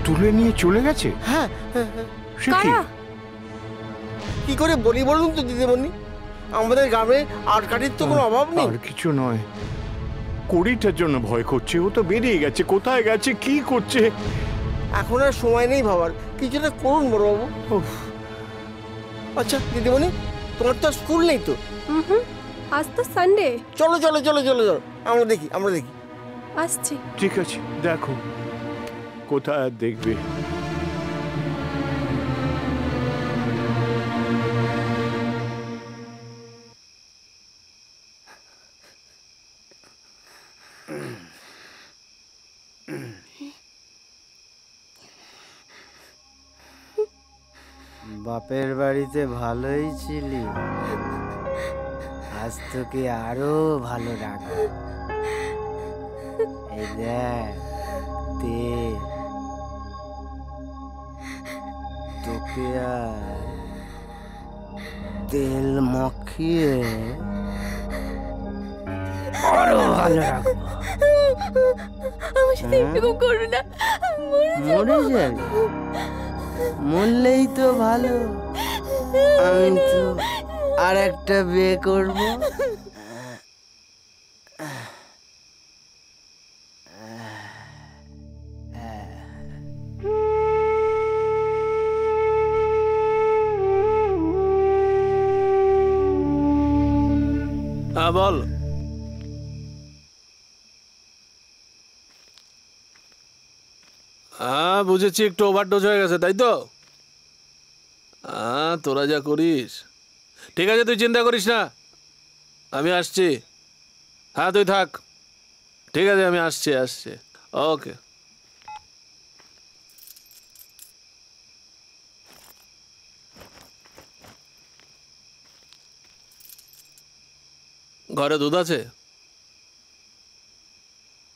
তুলে নিয়ে চলে গেছে? হ্যাঁ। সে কি? কি করে বলি বলুন তো দিদিমণি, আমাদের গ্রামে আর কাঠির তো কোনো অভাব নেই। আর কিছু নয়, কড়িটার জন্য ভয় করছে। ও তো বেরিয়ে গেছে, কোথায় গেছে, কি করছে? এখন আর সময় নেই ভাবার, কিছুটা করুন বড়বাবু। আচ্ছা দিদিমণি, তোমার তো স্কুল নেই তো? আজ তো সানডে। চলো চলো চলো চলো চলো, আমরা দেখি আসছি। ঠিক আছে, দেখো কোথায় আর দেখবে। বাপের বাড়িতে ভালোই ছিলি, আজ তোকে আরো ভালো রাখবো। এই দেখ তেল, তোকে আর তেল মাখিয়ে আরো ভালো রাখবো। আমার সাথে এরকম করো না, মরে যাবে? মরলেই তো ভালো, আমি তো আর একটা বিয়ে করবো। হ্যাঁ বল। হ্যাঁ বুঝেছি, একটু ওভারডোজ হয়ে গেছে তাই তো? হ্যাঁ, তোরা যা করিস। ঠিক আছে, তুই চিন্তা করিস না, আমি আসছি। হ্যাঁ তুই থাক, ঠিক আছে, আমি আসছি। ওকে। ঘরে দুধ আছে?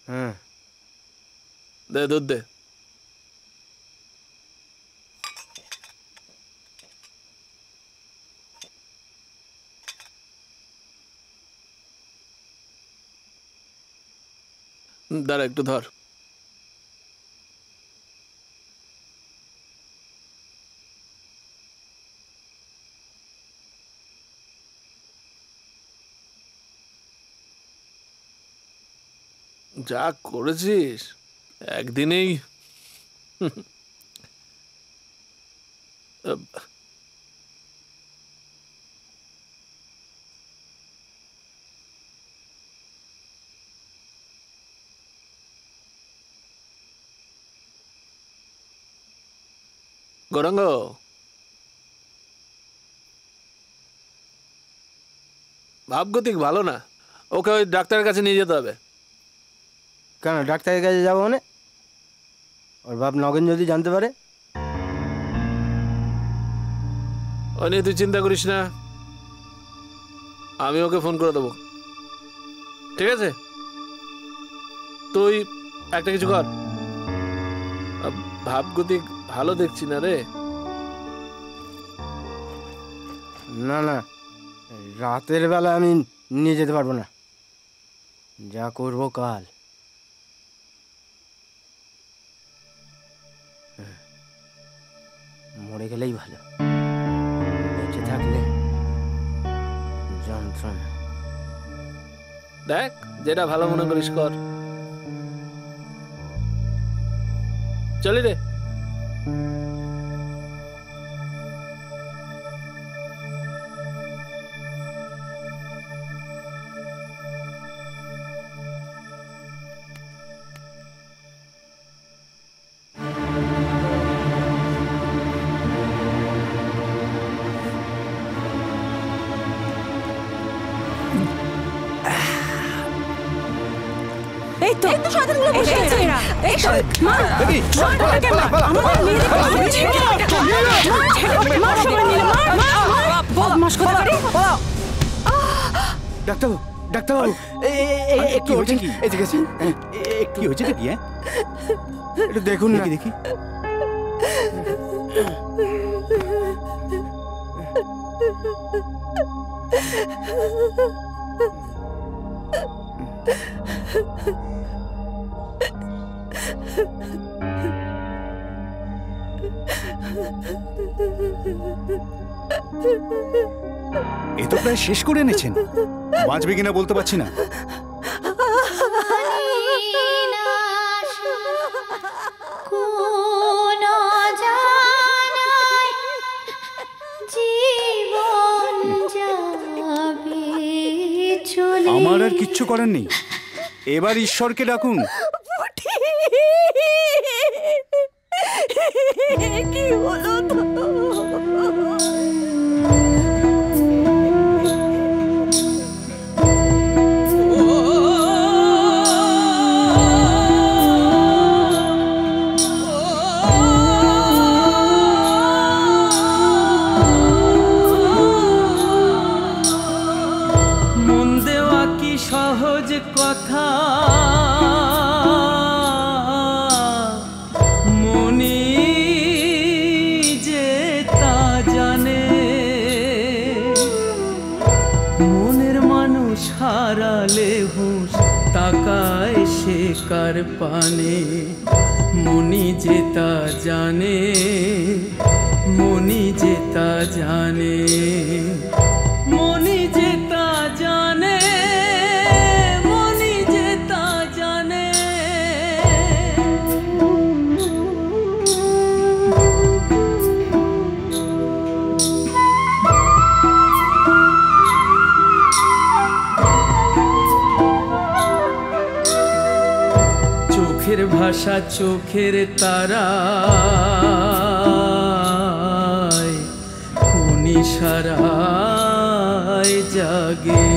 হ্যাঁ দে, দুধ দে। দাঁড়া একটু ধর। যা করেছিস একদিনেই। গৌরাঙ্গ, ভাবগতিক ভালো না, ওকে ওই ডাক্তারের কাছে নিয়ে যেতে হবে। কেন ডাক্তারের কাছে যাবো মানে? ওর বাপ নগেন যদি জানতে পারে? ও নিয়ে তুই চিন্তা করিস না, আমি ওকে ফোন করে দেবো, ঠিক আছে? তুই একটা কিছু কর। ভাবগতিক ভালো দেখছি না রে। না না, রাতের বেলা আমি নিয়ে যেতে পারবো না, যা করবো কাল। মরে গেলেই ভালো, বেঁচে থাকলে যন্ত্রণা। দেখ যেটা ভালো মনে করিস কর। চলি রে। এই তো শয়তানগুলো বসে আছে এরা। এই মা দেখি আমাদের মেয়েদের মার সবাই মিলে মার বদমাশ কথা করে। ডাক্তারবাবু, ডাক্তারবাবু, একটু হয়েছে কি? এদিকে আসুন। কি হয়েছে দেখি? হ্যাঁ একটু দেখুন না। দেখি এ তো প্রায় শেষ করে এনেছেন, বাঁচবে কিনা বলতে পারছি না। আমার আর কিচ্ছু করার নেই, এবার ঈশ্বরকে ডাকুন। কি হলো তো? মন দেওয়া কি সহজ কথা, মনি যে তা জানে। মনের মানুষ হারালে হুঁশ তাকায় সে কার পানে। মনি যে তা জানে, মনি যে তা জানে, মনি যে তা জানে, মনি যে তা জানে। চোখের ভাষা চোখের তারা, কোন ইশারায় জাগে।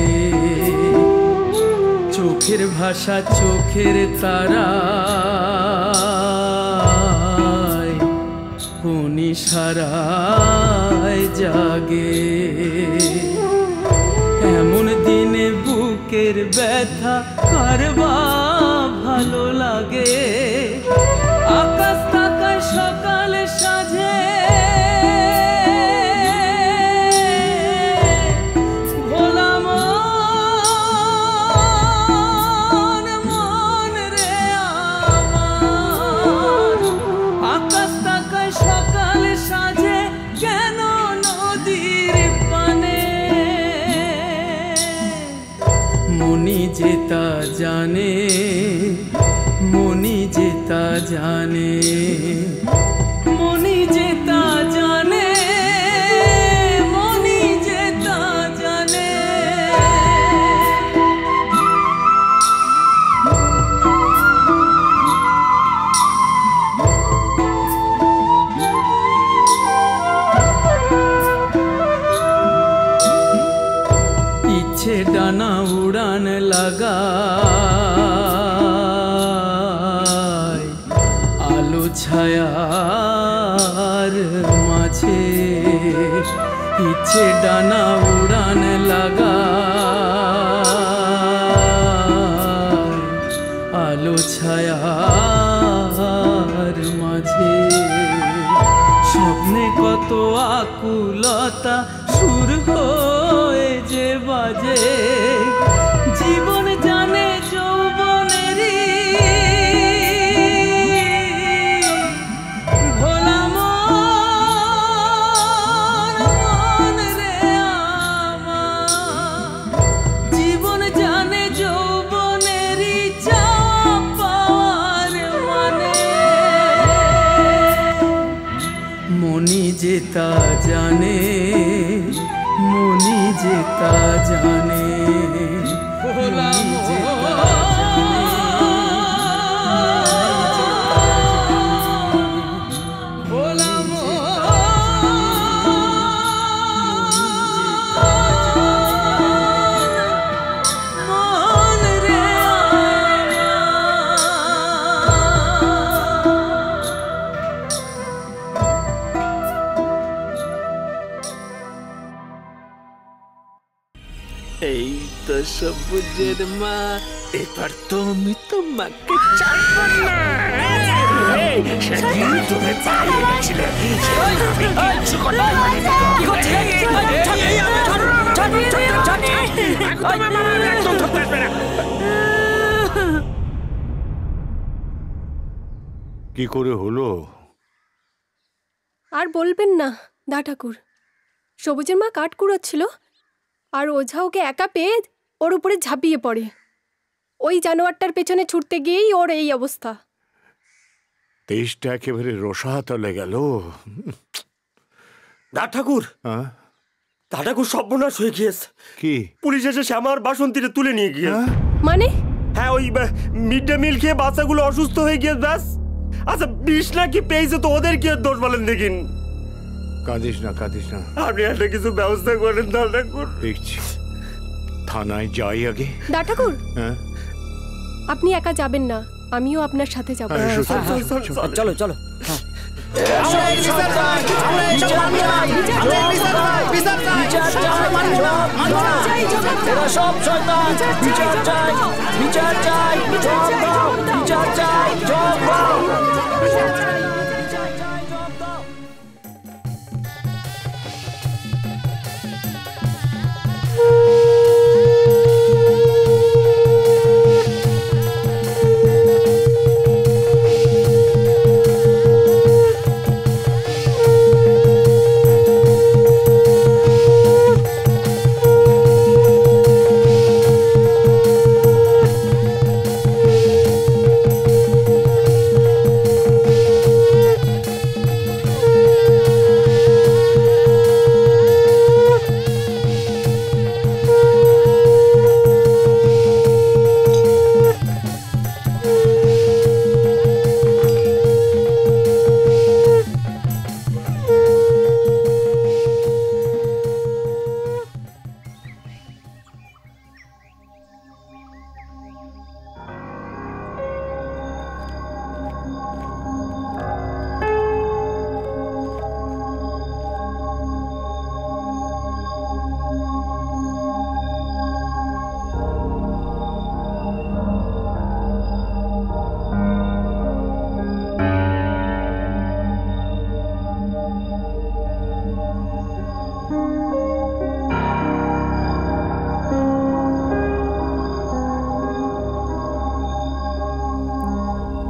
চোখের ভাষা চোখের তারা, কোন ইশারায় জাগে। এমন দিনে বুকের ব্যথা কারবা ভালো লাগে। আকাশ তাকায় সকালে সাজে, ভোলা মন মন রে মনি যে তা জানে, মনি যে তা জানে, মনি যে তা জানে, মনি যে তা জানে। ইচ্ছে ডানা উড়ান লাগায় আলো ছায়ার মাঝে, ইচ্ছে ডানা উড়ান লাগায় আলো ছায়ার মাঝে। স্বপ্নে কত আকুলতা সুর হয়ে যে বাজে, জীবন জানে যৌবনেরই ভোলা মন রে আমার। জীবন জানে যৌবনেরই চাপার মানে, মনি যে তা জানে, মনি যে তা জানে, ভোলা এই তো সবুজের মা, এবার তুমি তোমাকে ছাড়বো না। সেদিন তুমি পালিয়ে গেছিলে, কি করে হলো? আর বলবেন না দা ঠাকুর, সবুজের মা কাঠ কুড়োচ্ছিল আর ওঝা ওকে একা পেয়ে ওর উপরে ঝাঁপিয়ে পড়ে। ওই জানোয়ারটার পেছনে ছুটতে গিয়েই ওর এই অবস্থা। তেইশটা একেবারে রসাতলে গেল। দা ঠাকুর, দা ঠাকুর সর্বনাশ হয়ে গিয়েছে। কি? পুলিশ এসে শ্যামার বাসন্তীরে তুলে নিয়ে গিয়েছে। মানে? হ্যাঁ, ওই মিড ডে মিল খেয়ে বাচ্চাগুলো অসুস্থ হয়ে গিয়েছে ব্যাস। আচ্ছা, বিষ নাকি পেয়েছে তো ওদের কি দোষ বলেন দেখিন। কাঁদিস না, কাঁদিস না, আপনি একটা কিছু ব্যবস্থা করেন দা ঠাকুর। দেখছি, থানায় যাই আগে। দা ঠাকুর, হ্যাঁ, আপনি একা যাবেন না, আমিও আপনার সাথে যাব। চলো চলো। সব শয়তান, বিচার চাই, বিচার চাই, বিচার চাই,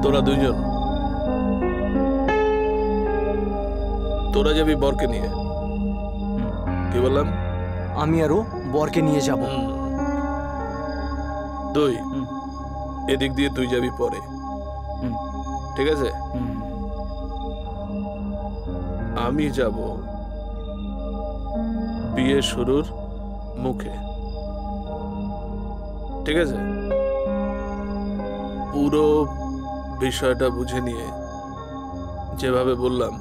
তোরা দুইজন তোরা যাবি বরকে নিয়ে। কি বললাম? আমি আরো বরকে নিয়ে যাব। 2 এদিক দিয়ে তুই যাবি পরে, ঠিক আছে? আমি যাব বিয়ে শুরুর মুখে, ঠিক আছে? পুরো বিষয়টা বুঝে নিয়ে যেভাবে বললাম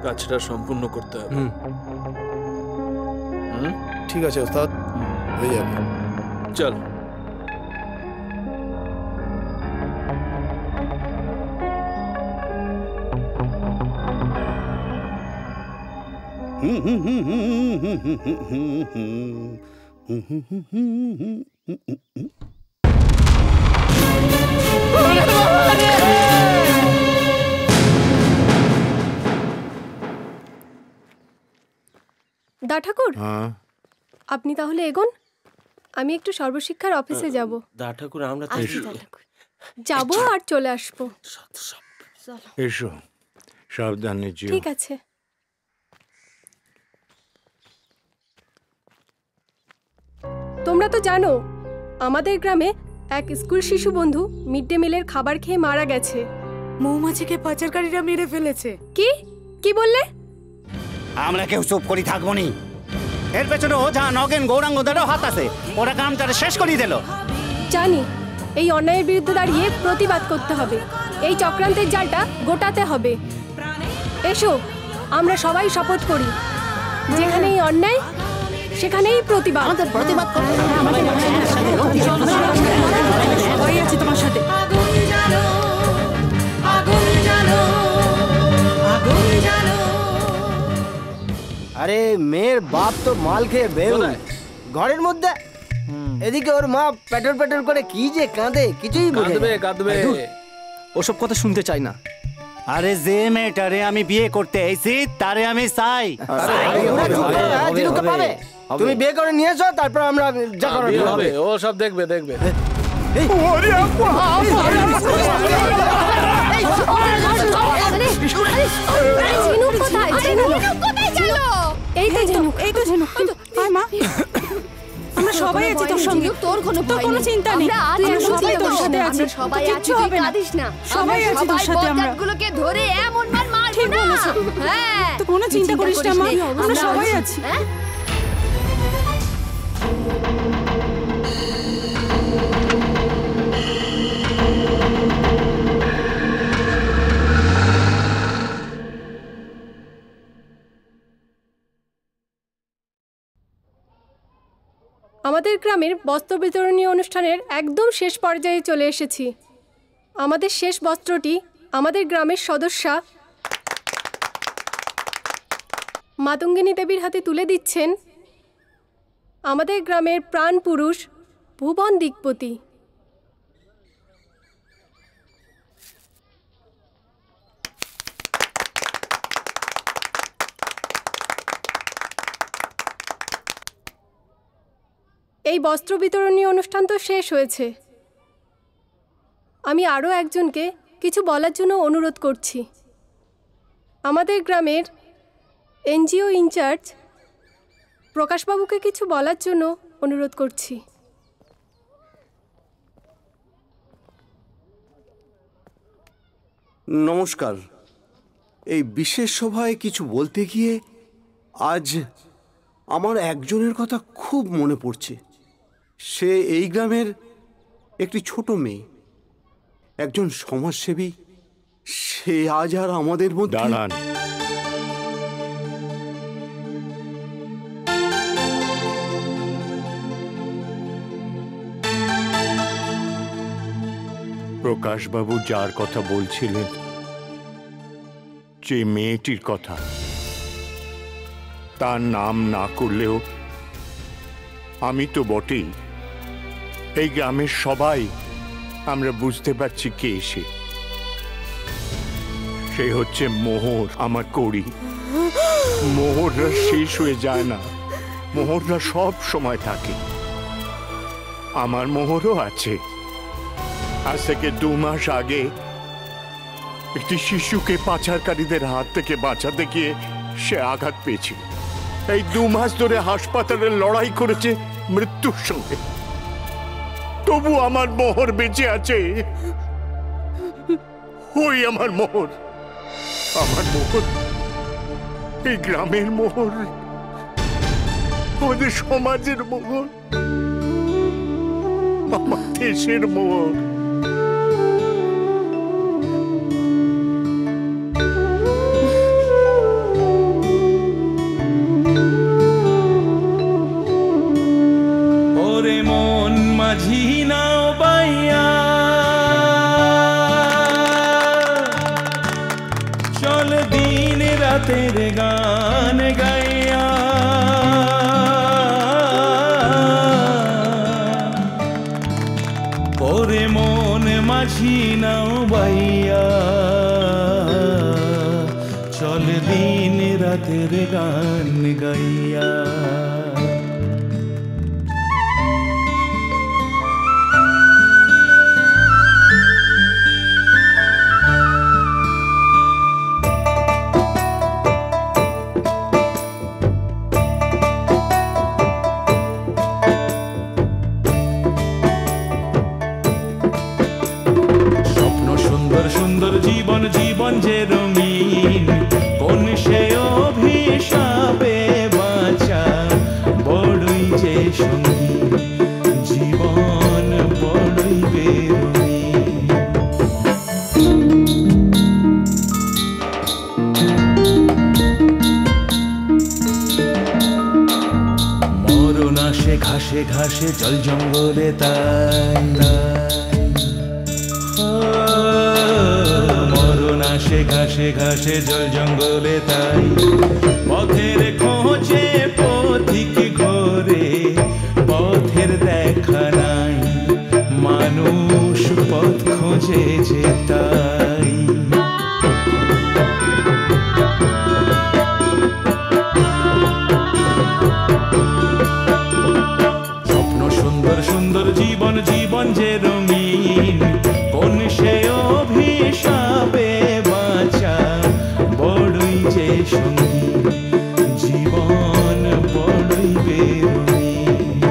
কাজটা সম্পূর্ণ করতে হবে। ঠিক আছে ওস্তাদ, হয়ে যাবে। চল। দা ঠাকুর, হ্যাঁ আপনি তাহলে এগোন, আমি একটু সর্বশিক্ষার অফিসে যাব। দা ঠাকুর আমরা তো যাব আর চলে আসবো। এসো, সাবধানে যেও। ঠিক আছে। তোমরা তো জানো আমাদের গ্রামে এক স্কুল শিশু বন্ধু মিড ডে মিলের খাবার খেয়ে মারা গেছে। মৌমাছিকে পাচারকারীরা মেরে ফেলেছে। কি কি বললে? আমরা কেউ চুপ করি থাকবো নি। এর পেছনে ওঝা নগেন গৌরাঙ্গদেরও হাত আছে, ওরা কামটারে শেষ করিয়ে দিল। জানি এই অন্যায়ের বিরুদ্ধে দাঁড়িয়ে প্রতিবাদ করতে হবে, এই চক্রান্তের জালটা গোটাতে হবে। এসো আমরা সবাই শপথ করি, যেখানেই অন্যায় সেখানেই প্রতিবাদ। আমাদের প্রতিবাদ করতে হবে, সবাই আছে তোমার সাথে। আরে মেয়ের বাপ তো মাল খেয়ে বেউ ঘরের মধ্যে, এদিকে ওর মা পেটর পেটর করে কি যে কাঁদে কিছুই কাঁদবে। ওসব কথা শুনতে চাই না। আরে যে মেয়েটারে আমি বিয়ে করতে এসেছি তারে আমি চাই। তুমি বিয়ে করে নিয়ে এসো, তারপর আমরা যা করার হবে ও সব দেখবে। আমরা সবাই আছি তোর সঙ্গে, তোর কোনো চিন্তা নেই, সবাই তোর সাথে আছি, সবাই আছি, হবে না, সবাই আছি তোর সাথে। আমরা গুলোকে ধরে এমন মার মারবো না। হ্যাঁ, তো কোনো চিন্তা করিস না মা, আমরা সবাই আছি। আমাদের গ্রামের বস্ত্র বিতরণী অনুষ্ঠানের একদম শেষ পর্যায়ে চলে এসেছি। আমাদের শেষ বস্ত্রটি আমাদের গ্রামের সদস্যা মাতঙ্গিনী দেবীর হাতে তুলে দিচ্ছেন আমাদের গ্রামের প্রাণ পুরুষ ভুবন দিকপতি। এই বস্ত্র বিতরণী অনুষ্ঠান তো শেষ হয়েছে, আমি আরও একজনকে কিছু বলার জন্য অনুরোধ করছি। আমাদের গ্রামের এনজিও ইনচার্জ প্রকাশবাবুকে কিছু বলার জন্য অনুরোধ করছি। নমস্কার। এই বিশেষ সভায় কিছু বলতে গিয়ে আজ আমার একজনের কথা খুব মনে পড়ছে। সে এই গ্রামের একটি ছোট মেয়ে, একজন সমাজসেবী। সে আজ আর আমাদের মধ্যে। দাঁড়ান, প্রকাশবাবু যার কথা বলছিলেন, যে মেয়েটির কথা, তার নাম না করলেও আমি তো বটেই, এই গ্রামের সবাই আমরা বুঝতে পারছি কে সে। সে হচ্ছে মোহর, আমার কড়ি। মোহররা শেষ হয়ে যায় না, মোহররা সব সময় থাকে। আমার মোহরও আছে। আজ থেকে 2 মাস আগে একটি শিশুকে পাচারকারীদের হাত থেকে বাঁচাতে গিয়ে সে আঘাত পেয়েছিল। এই 2 মাস ধরে হাসপাতালে লড়াই করেছে মৃত্যুর সঙ্গে। তবু আমার মোহর বেঁচে আছে। ওই আমার মোহর, আমার মোহর, এই গ্রামের মোহর, আমাদের সমাজের মোহর, আমার দেশের মোহর। ওরে মন মাঝি নাও বাইয়া, চল দিন রাতের গান গাইয়া, ওরে মন মাঝি নাও বাইয়া, চল দিন রাতের গান গাইয়া। জীবন জীবন যে রঙিন, কোন সে অভিশাপে বাঁচা বড়ই যে সঙ্গীন, জীবন বড়ই বেরঙিন। মরণ আসে ঘাসে ঘাসে জল জঙ্গলে তাই, ঘাসে ঘাসে ঘাসে জল জঙ্গলে তাই, পথের খোঁজে পথিক ঘোরে, পথের দেখা নাই, মানুষ পথ খোঁজে যে তাই। স্বপ্ন সুন্দর সুন্দর জীবন জীবন যে রঙিন, কোন সে অভিশাপে বাঁচা বড়ই যে সঙ্গীন, জীবন বড়ই বেরঙিন।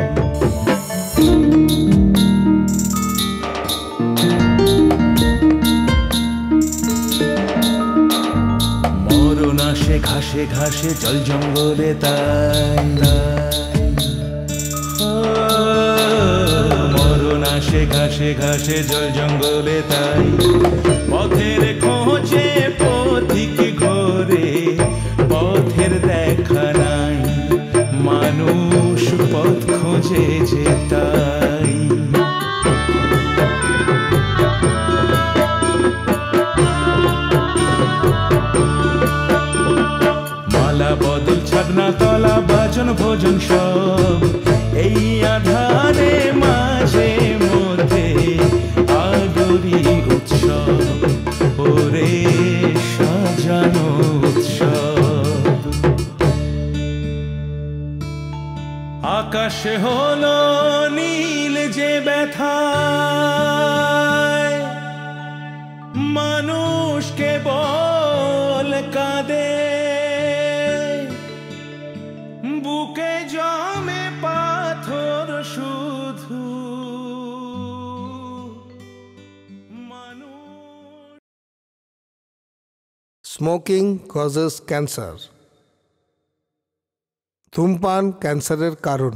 মরণ আসে ঘাসে ঘাসে জল জঙ্গলে তাই, মরণ আসে ঘাসে ঘাসে জল জঙ্গলে তাই, পথের খোঁজে পথিক ঘোরে, পথের দেখা নাই, মানুষ পথ খোঁজে যে তাই। মালা বদল ছাদনা তলা বাজন ভোজন সব, এই আধারে মাঝে মধ্যে আদরি উৎসব, ওরে সাজানো উৎসব। আকাশ হলো নীল যে ব্যথায়, মানুষ কেবল কাঁদে, বুকে জমে পাথর শুধু, স্মোকিং কজেস ক্যান্সার। ধূমপান ক্যান্সারের কারণ।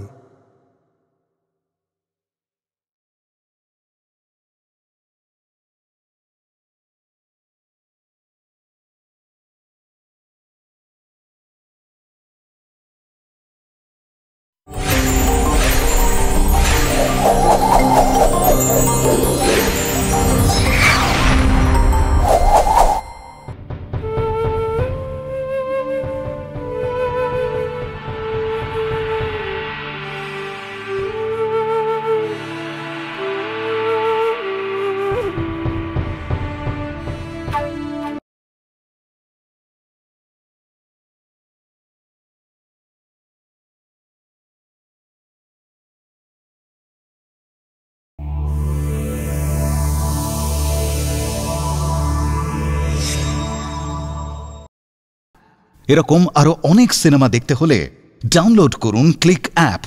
এরকম আরো অনেক সিনেমা দেখতে হলে ডাউনলোড করুন ক্লিক অ্যাপ।